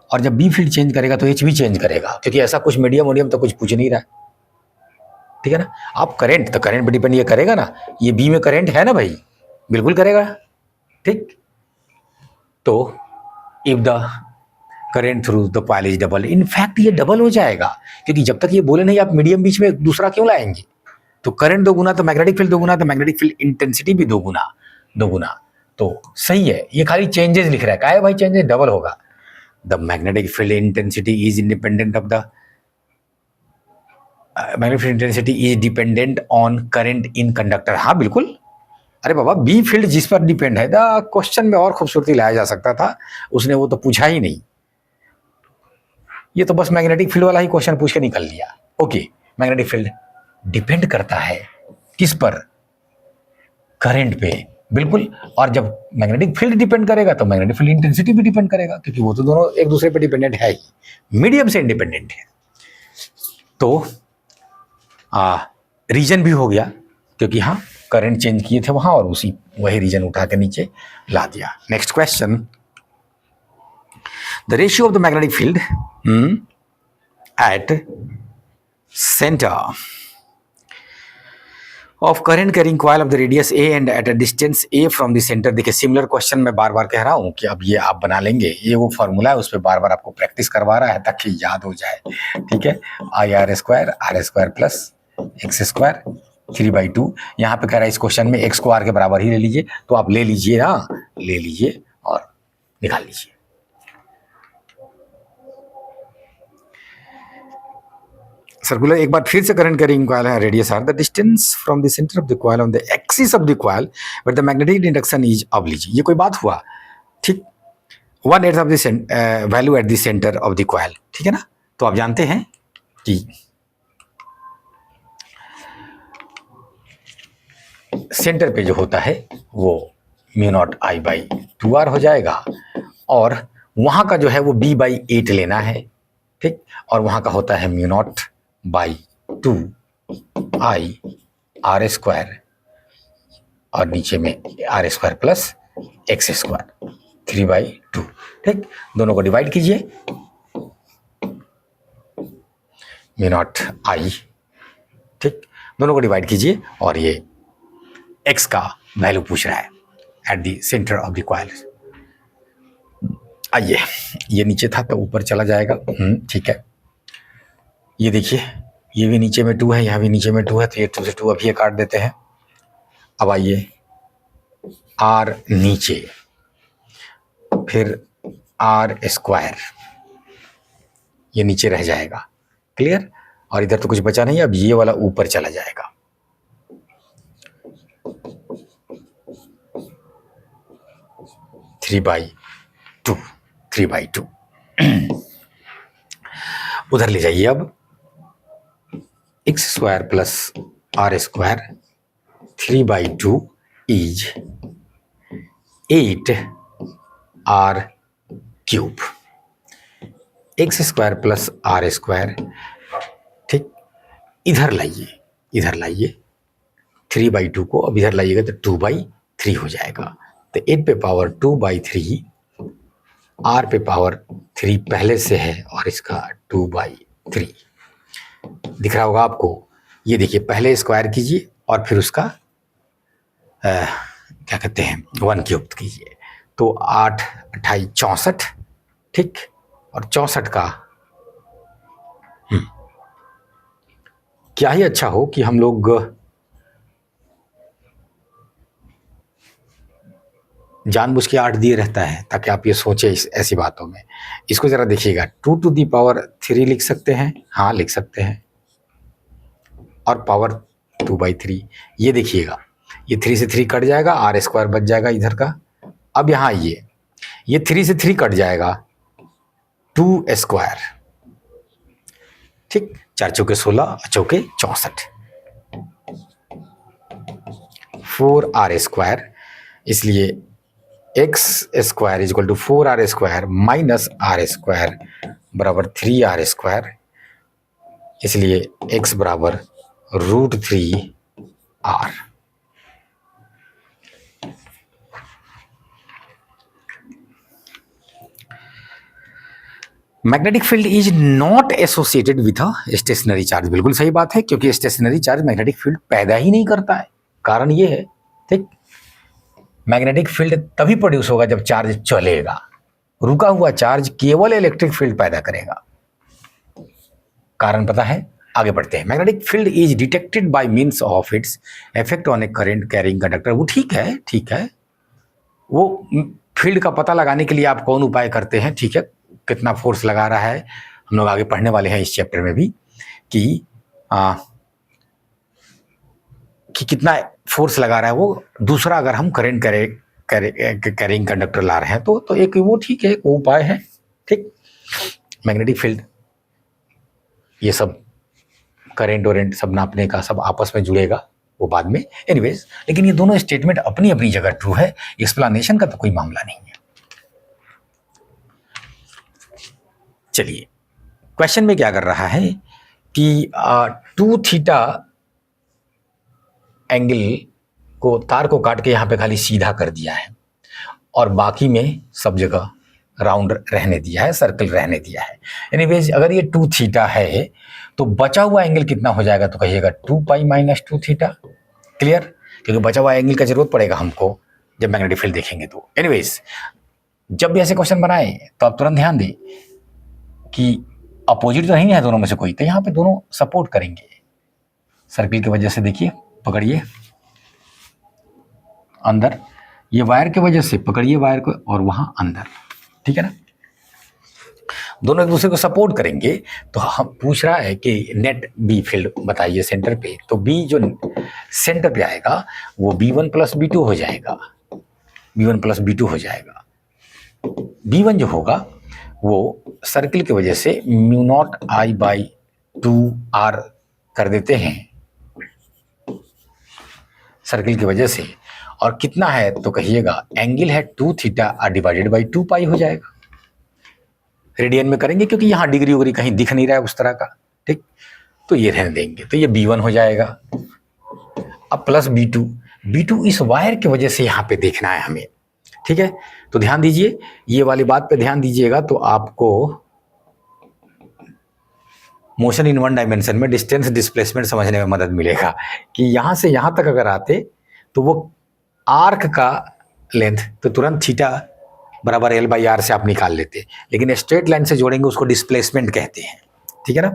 और जब बी फील्ड चेंज करेगा तो एच भी चेंज करेगा, क्योंकि ऐसा कुछ मीडियम तो कुछ पूछ नहीं रहा। ठीक है ना, आप करंट, तो करंट पर डिपेंड ये करेगा ना, ये बी में करंट है ना भाई, बिल्कुल करेगा। ठीक, तो if the current through the coil is double, in fact ये डबल हो जाएगा, क्योंकि जब तक ये बोले नहीं आप मीडियम बीच में दूसरा क्यों लाएंगे। तो करंट दोगुना तो मैग्नेटिक फील्ड दोगुना, तो मैग्नेटिक फील्ड इंटेंसिटी भी दोगुना, तो सही है। ये खाली चेंजेस लिख रहा है, क्या है भाई, चेंजेस डबल होगा। The magnetic field intensity is independent of the magnetic field intensity is dependent on current in conductor. हाँ बिल्कुल, अरे बाबा, बी फील्ड जिस पर डिपेंड है, द क्वेश्चन में और खूबसूरती लाया जा सकता था, उसने वो तो पूछा ही नहीं, ये तो बस मैग्नेटिक फील्ड वाला ही क्वेश्चन पूछ के निकल लिया। ओके, मैग्नेटिक फील्ड डिपेंड करता है किस पर, करंट पे, बिल्कुल। और जब मैग्नेटिक फील्ड डिपेंड करेगा तो मैग्नेटिक फील्ड इंटेंसिटी भी डिपेंड करेगा, क्योंकि वो तो दोनों एक दूसरे पे डिपेंडेंट है ही, मीडियम से इंडिपेंडेंट है। तो रीजन भी हो गया, क्योंकि हाँ करंट चेंज किए थे वहां और वही रीजन उठा के नीचे ला दिया। Next question, the ratio of the magnetic field at centre of current carrying coil of the radius A and at a distance A from the centre. देखिए सिमिलर क्वेश्चन मैं बार बार कह रहा हूं कि अब ये आप बना लेंगे, ये वो फॉर्मूला है, उस पर बार बार आपको प्रैक्टिस करवा रहा है ताकि याद हो जाए, ठीक है। IR² प्लस x² 3/2, यहाँ पे कह रहा है इस क्वेश्चन में x को r के बराबर ही ले लीजिए, तो आप ले लीजिए ना, ले लीजिए और निकाल लीजिए। सर्कुलर एक बार फिर से करंट कैरिंग कॉइल है, radius r, the distance from the centre of the coil on the axis of the coil but the magnetic induction is, अब लीजिए ये कोई बात हुआ, ठीक, 1/8 of the value at the centre of the coil, ठीक है ना। तो आप जानते हैं कि सेंटर पे जो होता है वो μ0I/2r हो जाएगा, और वहां का जो है वो b/8 लेना है, ठीक, और वहां का होता है μ0/2I/r², और नीचे में r² प्लस x², 3/2, ठीक। दोनों को डिवाइड कीजिए, μ0I, ठीक, दोनों को डिवाइड कीजिए, और ये x का वैल्यू पूछ रहा है eight the centre of the coil. आइए, ये नीचे था तो ऊपर चला जाएगा, ठीक है। ये देखिए ये भी नीचे में 2 है, यहाँ भी नीचे में 2 है, तो ये 2 से 2 अभी ये काट देते हैं। अब आइए r नीचे, फिर r², ये नीचे रह जाएगा, क्लियर। और इधर तो कुछ बचा नहीं, अब ये वाला ऊपर चला जाएगा। थ्री बाई टू उधर ले जाइए। अब x² plus r² 3/2 is 8r³। x² plus r², ठीक, इधर लाइए 3/2 को, अब इधर लाइएगा तो 2/3 हो जाएगा। तो 8 पे पावर 2/3, r पे पावर 3 पहले से है, और इसका 2/3 दिख रहा होगा आपको। ये देखिए पहले स्क्वायर कीजिए और फिर उसका क्या कहते हैं 1³ कीजिए, तो 8 28 64, ठीक, और 64 का क्या ही अच्छा हो कि हम लोग जानबूझ के 8 दिए रहता है ताकि आप ये सोचे ऐसी बातों में। इसको जरा देखिएगा, 2 to the power 3 लिख सकते हैं, हाँ लिख सकते हैं, और पावर 2/3। ये देखिएगा ये 3 से 3 कट जाएगा, r² बच जाएगा इधर का। अब यहाँ आइए, ये 3 से 3 कट जाएगा, 2² ठीक, 4 चौके 16, चौके 64, 4r², इसलिए x² equal to 4r² minus r² बराबर 3r², इसलिए x बराबर √3r। Magnetic field is not associated with a stationary charge. बिल्कुल सही बात है, क्योंकि स्टेशनरी चार्ज मैग्नेटिक फील्ड पैदा ही नहीं करता है। कारण ये है, ठीक, मैग्नेटिक फील्ड तभी प्रोड्यूस होगा जब चार्ज चलेगा, रुका हुआ चार्ज केवल इलेक्ट्रिक फील्ड पैदा करेगा। कारण पता है, आगे बढ़ते हैं। Magnetic field is detected by means of its effect on A current carrying conductor. वो ठीक है, ठीक है, वो फील्ड का पता लगाने के लिए आप कौन उपाय करते हैं, ठीक है, कितना फोर्स लगा रहा है, हम लोग आगे पढ़ने वाले हैं इस चैप्टर में भी कि कितना फोर्स लगा रहा है वो दूसरा। अगर हम करंट कैरिंग कंडक्टर ला रहे हैं तो एक वो ठीक है, वो उपाय है, ठीक। मैग्नेटिक फील्ड ये सब करंट वरेंट सब नापने का सब आपस में जुड़ेगा, वो बाद में, एनीवेज। लेकिन ये दोनों स्टेटमेंट अपनी अपनी जगह ट्रू है, एक्सप्लेनेशन का तो कोई मामला नहीं है। चलिए, क्वेश्चन में क्या कर रहा है कि 2 थीटा एंगल को, तार को काट के यहाँ पे खाली सीधा कर दिया है और बाकी में सब जगह राउंड रहने दिया है, सर्कल रहने दिया है। एनीवेज, अगर ये 2 थीटा है तो बचा हुआ एंगल कितना हो जाएगा, तो कहिएगा 2 पाई माइनस 2 थीटा। क्लियर? क्योंकि बचा हुआ एंगल का जरूरत पड़ेगा हमको जब मैग्नेटिक फील्ड देखेंगे तो। एनीवेज, जब भी ऐसे क्वेश्चन बनाए तो आप तुरंत ध्यान दें कि अपोजिट तो नहीं है दोनों में से कोई, तो यहाँ पे दोनों सपोर्ट करेंगे सर्किल की वजह से। देखिए, पकड़िए अंदर, ये वायर की वजह से पकड़िए वायर को, और वहां अंदर, ठीक है ना, दोनों एक दूसरे को सपोर्ट करेंगे। तो हम पूछ रहा है कि नेट बी फील्ड बताइए सेंटर पे, तो बी जो सेंटर पे आएगा वो B1 प्लस B2 हो जाएगा, B1 प्लस B2 हो जाएगा। B1 जो होगा वो सर्किल की वजह से mu naught I by 2R कर देते हैं सर्किल की वजह से, और कितना है तो कहिएगा एंगल है 2 थीटा डिवाइडेड बाई 2 पाई हो जाएगा। रेडियन में करेंगे क्योंकि यहाँ डिग्री वगैरह कहीं दिख नहीं रहा है उस तरह का, ठीक, तो ये रहने देंगे, तो ये B1 हो जाएगा। अब प्लस B2 इस वायर की वजह से यहाँ पे देखना है हमें, ठीक है। तो ध्यान दीजिए, ये वाली बात पे ध्यान दीजिएगा तो आपको मोशन इन वन डायमेंशन में डिस्टेंस डिस्प्लेसमेंट समझने में मदद मिलेगा कि यहाँ से यहाँ तक अगर आते तो वो आर्क का लेंथ तो तुरंत थीटा बराबर L बाई आर से आप निकाल लेते, लेकिन स्ट्रेट लाइन से जोड़ेंगे उसको डिस्प्लेसमेंट कहते हैं, ठीक है ना।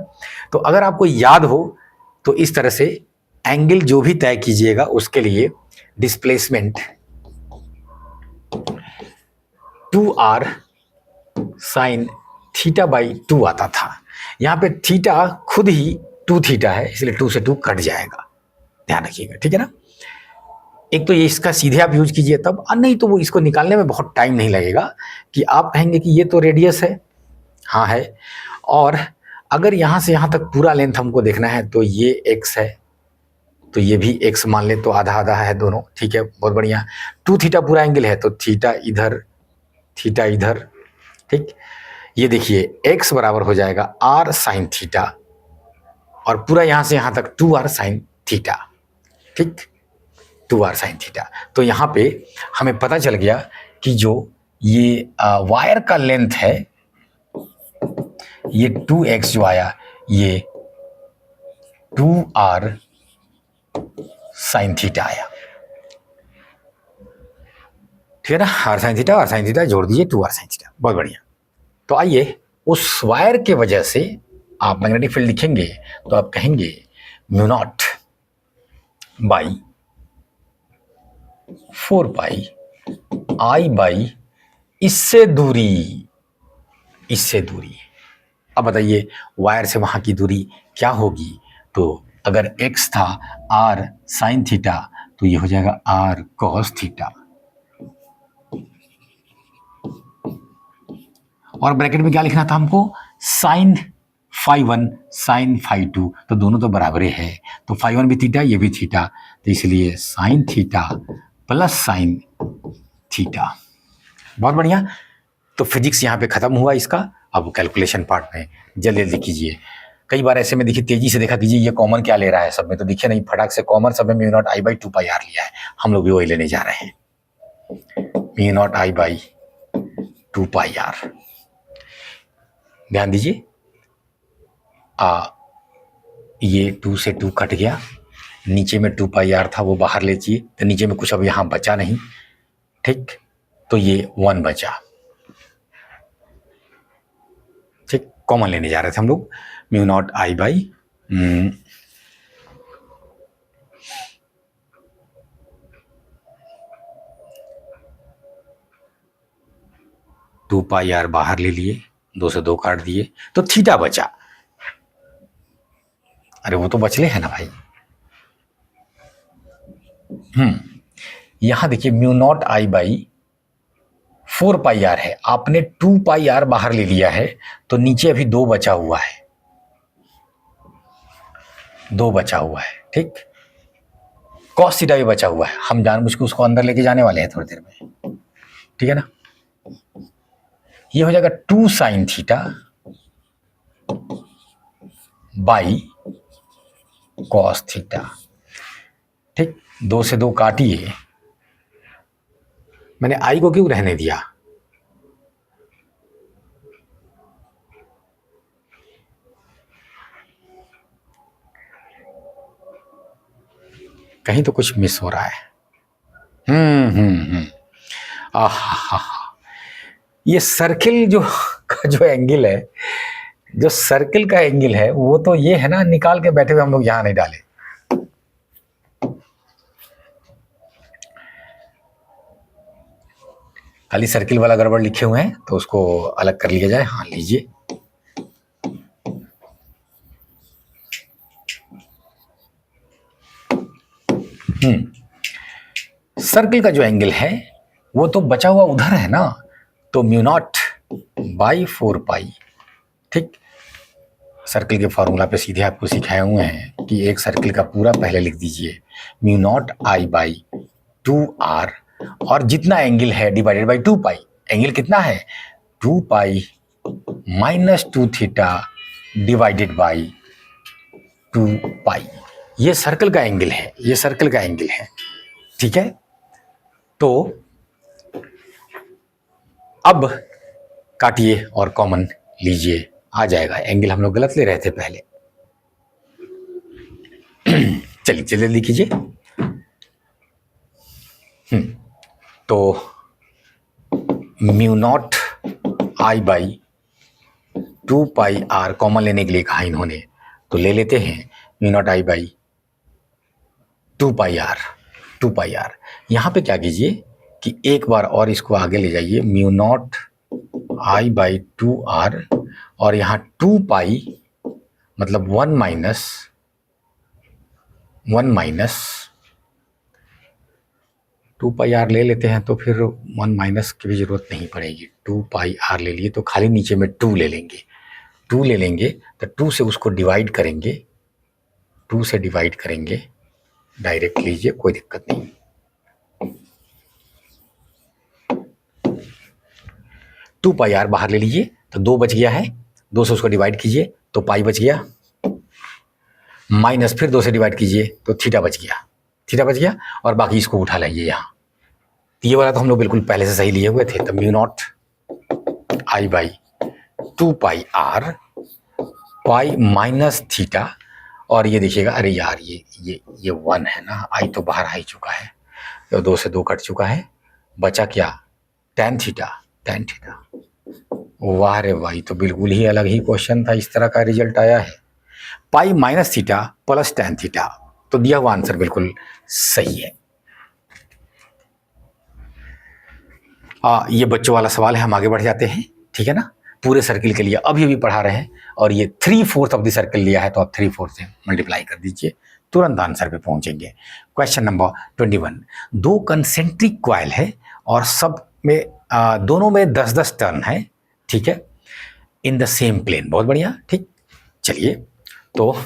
तो अगर आपको याद हो तो इस तरह से एंगल जो भी तय कीजिएगा उसके लिए displacement 2R sine theta by 2 आता था। यहाँ पे थीटा खुद ही 2 थीटा है, इसलिए 2 से 2 कट जाएगा, ध्यान रखिएगा, ठीक है ना। एक तो ये इसका सीधे आप यूज कीजिए तब, और नहीं तो वो इसको निकालने में बहुत टाइम नहीं लगेगा कि आप कहेंगे कि ये तो रेडियस है, हाँ है, और अगर यहाँ से यहाँ तक पूरा लेंथ हमको देखना है तो ये x है, तो ये भी x मान ले, तो आधा आधा है दोनों, ठीक है, बहुत बढ़िया। 2 थीटा पूरा एंगल है तो थीटा इधर थीटा इधर, ठीक। ये देखिए x बराबर हो जाएगा r साइन थीटा, और पूरा यहाँ से यहाँ तक 2R साइन थीटा, ठीक, 2R साइन थीटा। तो यहाँ पे हमें पता चल गया कि जो ये वायर का लेंथ है ये 2x जो आया ये 2R साइन थीटा आया, ठीक है ना। R साइन थीटा जोड़ दीजिए 2R साइन थीटा, बहुत बढ़िया। तो आइए उस वायर के वजह से आप मैग्नेटिक फील्ड लिखेंगे तो आप कहेंगे mu naught by 4 pi I by इससे दूरी, अब बताइए वायर से वहां की दूरी क्या होगी। तो अगर x था r साइन थीटा तो ये हो जाएगा r cos थीटा, और ब्रैकेट में क्या लिखना था हमको, साइन फाई 1 साइन फाई 2, तो दोनों तो बराबर है, तो फाई 1 भी थीटा ये भी थीटा, तो इसलिए sine theta plus sine theta, बहुत बढ़िया। तो फिजिक्स यहाँ पे खत्म हुआ इसका। अब कैलकुलेशन पार्ट में जल्दी जल्दी कीजिए। कई बार ऐसे में देखिए तेजी से देखा कीजिए ये कॉमन क्या ले रहा है सब में, तो देखिए नहीं, फटाक से कॉमन सब में mu naught I by 2 pi r लिया है, हम लोग भी वही लेने जा रहे हैं, mu naught I by 2 pi r. ध्यान दीजिए, ये 2 से 2 कट गया, नीचे में 2 पाई आर था वो बाहर ले चाहिए, तो नीचे में कुछ अब यहाँ बचा नहीं, ठीक, तो ये 1 बचा, ठीक, कॉमन लेने जा रहे थे हम लोग, mu naught I by 2 pi r बाहर ले लिए, 2 से 2 काट दिए, तो थीटा बचा। अरे वो तो बचले है ना भाई। यहां देखिए mu naught I by 4 pi r है, आपने 2 पाई आर बाहर ले लिया है, तो नीचे अभी 2 बचा हुआ है, 2 बचा हुआ है, ठीक। कॉस थीटा भी बचा हुआ है, हम जानबूझ के उसको अंदर लेके जाने वाले हैं थोड़ी देर में, ठीक है ना। ये हो जाएगा 2 sine theta by cos theta, ठीक। 2 से 2 काटिए, मैंने आई को क्यों रहने दिया, कहीं तो कुछ मिस हो रहा है। आहा, ये सर्किल जो का जो एंगल है, जो सर्किल का एंगल है वो तो ये है ना, निकाल के बैठे हुए हम लोग यहां नहीं डाले। खाली सर्किल वाला गड़बड़ लिखे हुए हैं तो उसको अलग कर लिया जाए। हाँ लीजिए, सर्किल का जो एंगल है वो तो बचा हुआ उधर है ना, तो म्यू नॉट बाई 4 पाई, ठीक। सर्किल के फॉर्मूला पे सीधे आपको सिखाए हुए हैं कि एक सर्किल का पूरा पहले लिख दीजिए mu naught I by 2r, और जितना एंगल है डिवाइडेड बाई 2 पाई। एंगल कितना है 2 pi minus 2 theta divided by 2 पाई। ये सर्किल का एंगल है, ये सर्किल का एंगल है, ठीक है। तो अब काटिए और कॉमन लीजिए, आ जाएगा। एंगल हम लोग गलत ले रहे थे पहले। चलिए चलिए लिखिए। तो mu naught I by 2 pi r common लेने के लिए कहा इन्होंने, तो ले लेते हैं mu naught I by 2 pi r. 2 pi r यहाँ पे क्या कीजिए कि एक बार और इसको आगे ले जाइए, mu naught I by 2r, और यहाँ 2 पाई मतलब 1 माइनस 2 पाई आर ले लेते हैं तो फिर 1 माइनस की भी जरूरत नहीं पड़ेगी। 2 पाई आर ले लिए तो खाली नीचे में 2 ले लेंगे, 2 ले लेंगे तो 2 से उसको डिवाइड करेंगे, 2 से डिवाइड करेंगे, डायरेक्ट लीजिए कोई दिक्कत नहीं। 2 पाई आर बाहर ले लीजिए तो 2 बच गया है, 2 से उसको डिवाइड कीजिए तो पाई बच गया, माइनस फिर 2 से डिवाइड कीजिए तो थीटा बच गया, थीटा बच गया, और बाकी इसको उठा लाइए यहाँ। ये वाला तो हम लोग बिल्कुल पहले से सही लिए हुए थे। तो mu naught I by 2 pi r pi minus theta, और ये देखिएगा, अरे यार ये 1 है ना, आई तो बाहर आ ही चुका है, तो 2 से 2 कट चुका है, बचा क्या tan थीटा, tan थीटा। वाह रे भाई, तो बिल्कुल ही अलग ही क्वेश्चन था, इस तरह का रिजल्ट आया है। पाई minus theta plus tan theta, तो दिया हुआ आंसर बिल्कुल सही है। ये बच्चों वाला सवाल है, हम आगे बढ़ जाते हैं, ठीक है ना। पूरे सर्किल के लिए अभी पढ़ा रहे हैं, और ये 3/4 ऑफ द सर्किल लिया है, तो आप 3/4 से मल्टीप्लाई कर दीजिए, तुरंत आंसर पे पहुंचेंगे। क्वेश्चन नंबर 21, 2 कंसेंट्रिक कॉइल है और सब में दोनों में 10-10 टर्न है, ठीक है, इन द सेम प्लेन। बहुत बढ़िया, ठीक। चलिए, तो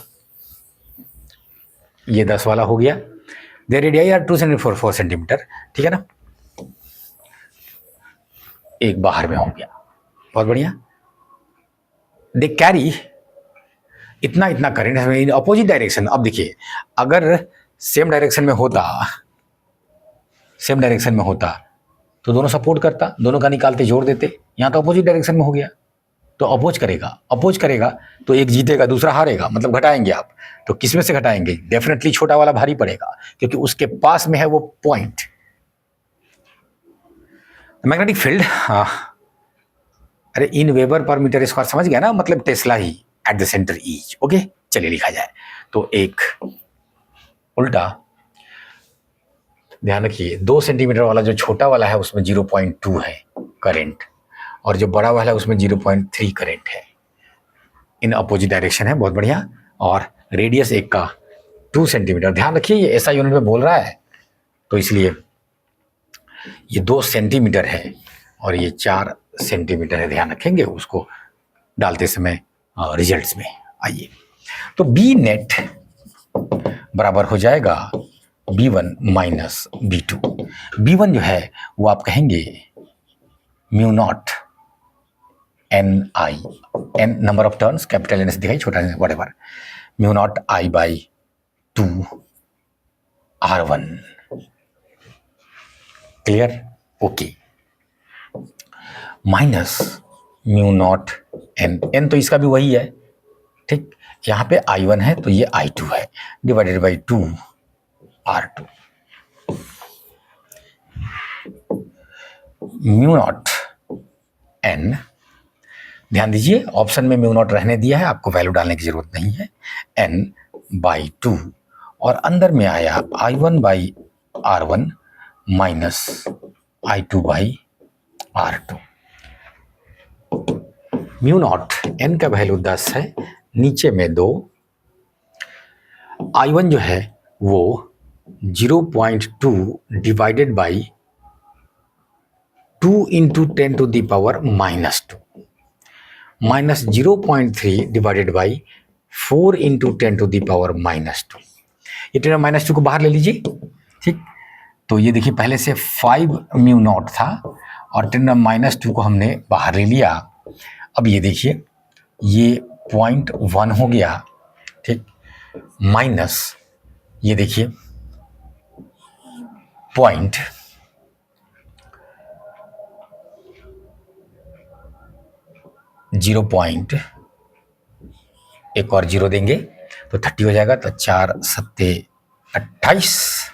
ये 10 वाला हो गया। दे रेडियाई आर 2 सेंटीमीटर 4 सेंटीमीटर, ठीक है ना। एक बाहर में हो गया, बहुत बढ़िया। दे कैरी इतना करंट है इन अपोजिट डायरेक्शन। अब देखिए, अगर सेम डायरेक्शन में होता तो दोनों सपोर्ट करता, दोनों का निकालते जोड़ देते। यहाँ तो अपोजिट डायरेक्शन में हो गया, तो अपोज करेगा तो एक जीतेगा दूसरा हारेगा, मतलब घटाएंगे आप, तो किस में से घटाएंगे? डेफिनेटली छोटा वाला भारी पड़ेगा, क्योंकि उसके पास में है वो पॉइंट। मैग्नेटिक फील्ड, अरे इन वेबर पर मीटर स्क्वायर समझ गया ना, मतलब Tesla he eight the centre each. Okay, चलिए लिखा जाए। तो एक उल्टा, ध्यान रखिए, 2 सेंटीमीटर वाला जो छोटा वाला है उसमें 0.2 है करंट, और जो बड़ा वाला है उसमें 0.3 करंट है। इन अपोजिट डायरेक्शन है, बहुत बढ़िया। और रेडियस एक का 2 सेंटीमीटर। ध्यान रखिए, ये ऐसा यूनिट में बोल रहा है, तो इसलिए ये 2 सेंटीमीटर है और ये 4 सेंटीमीटर है। ध्यान रखेंगे उसको डालते समय रिजल्ट्स में। आइए, तो बी नेट बराबर हो जाएगा B1 माइनस B2। B1 जो है वो आप कहेंगे mu naught NI, N number of turns, capital N से दिखाई, छोटा n what ever, mu naught I by 2 R1। Clear? Okay. Minus mu naught N तो इसका भी वही है, ठीक। यहाँ पे I1 है तो ये I2 है, divided by 2 R2। Mu naught N, ध्यान दीजिए ऑप्शन में म्यू नॉट रहने दिया है, आपको वैल्यू डालने की जरूरत नहीं है, N बाई 2, और अंदर में आया I1 by R1 minus I2 by R2। Mu naught N का वैल्यू 10 है, नीचे में 2, I1 जो है वो 0.2 divided by 2 into 10 to the power -2, minus 0.3 divided by 4 into 10 to the power -2। ये 10 -2 को बाहर ले लीजिए, ठीक। तो ये देखिए पहले से 5 म्यू नॉट था और 10 -2 को हमने बाहर ले लिया। अब ये देखिए ये 0.1 हो गया, ठीक, माइनस ये देखिए पॉइंट जीरो पॉइंट, एक और जीरो देंगे तो 30 हो जाएगा, तो 4 सत्ते 28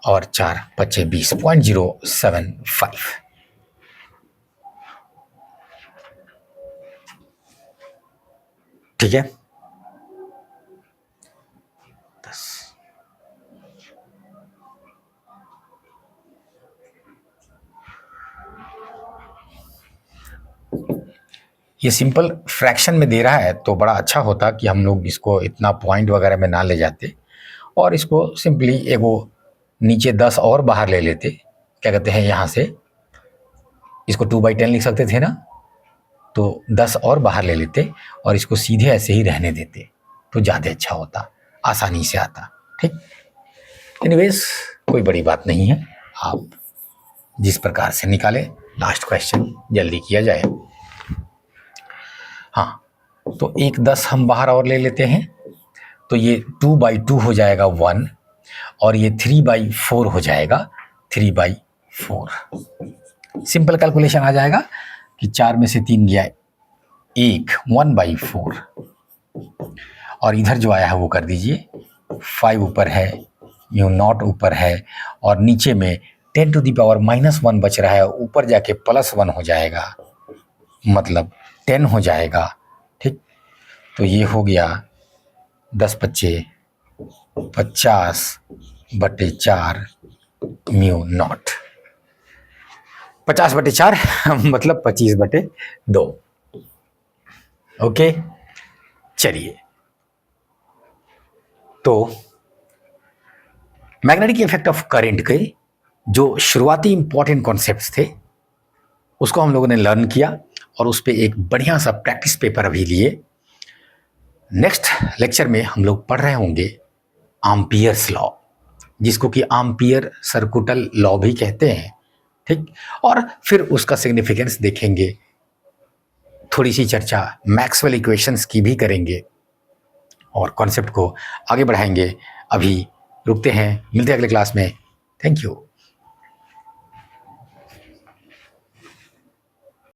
और 4 पच्चे 20, 0.075। ठीक है, 10। ये सिंपल फ्रैक्शन में दे रहा है तो बड़ा अच्छा होता कि हम लोग इसको इतना पॉइंट वगैरह में ना ले जाते और इसको सिंपली एगो नीचे 10 और बाहर ले लेते। क्या कहते हैं, यहाँ से इसको 2/10 लिख सकते थे ना, तो 10 और बाहर ले लेते और इसको सीधे ऐसे ही रहने देते तो ज़्यादा अच्छा होता, आसानी से आता। ठीक, एनीवेज कोई बड़ी बात नहीं है, आप जिस प्रकार से निकालें। लास्ट क्वेश्चन जल्दी किया जाए। हाँ, तो एक 10 हम बाहर और ले लेते हैं तो ये 2/2 हो जाएगा 1 और ये 3/4 हो जाएगा 3/4। सिंपल कैलकुलेशन आ जाएगा कि 4 में से 3 गया 1, 1/4 और इधर जो आया है वो कर दीजिए। 5 ऊपर है, यू नॉट ऊपर है और नीचे में 10 टू द पावर -1 बच रहा है, ऊपर जाके +1 हो जाएगा, मतलब 10 हो जाएगा। ठीक, तो ये हो गया 10 पच्चे 50/4 म्यू नॉट, 50/4 मतलब 25/2। ओके, चलिए, तो मैग्नेटिक इफेक्ट ऑफ करंट के जो शुरुआती इंपॉर्टेंट कॉन्सेप्ट्स थे उसको हम लोगों ने लर्न किया और उस पर एक बढ़िया सा प्रैक्टिस पेपर अभी लिए। नेक्स्ट लेक्चर में हम लोग पढ़ रहे होंगे एम्पियर्स लॉ, जिसको कि एम्पियर सर्कुटल लॉ भी कहते हैं। ठीक, और फिर उसका सिग्निफिकेंस देखेंगे, थोड़ी सी चर्चा मैक्सवेल इक्वेशंस की भी करेंगे और कॉन्सेप्ट को आगे बढ़ाएंगे। अभी रुकते हैं, मिलते हैं अगले क्लास में। Thank you.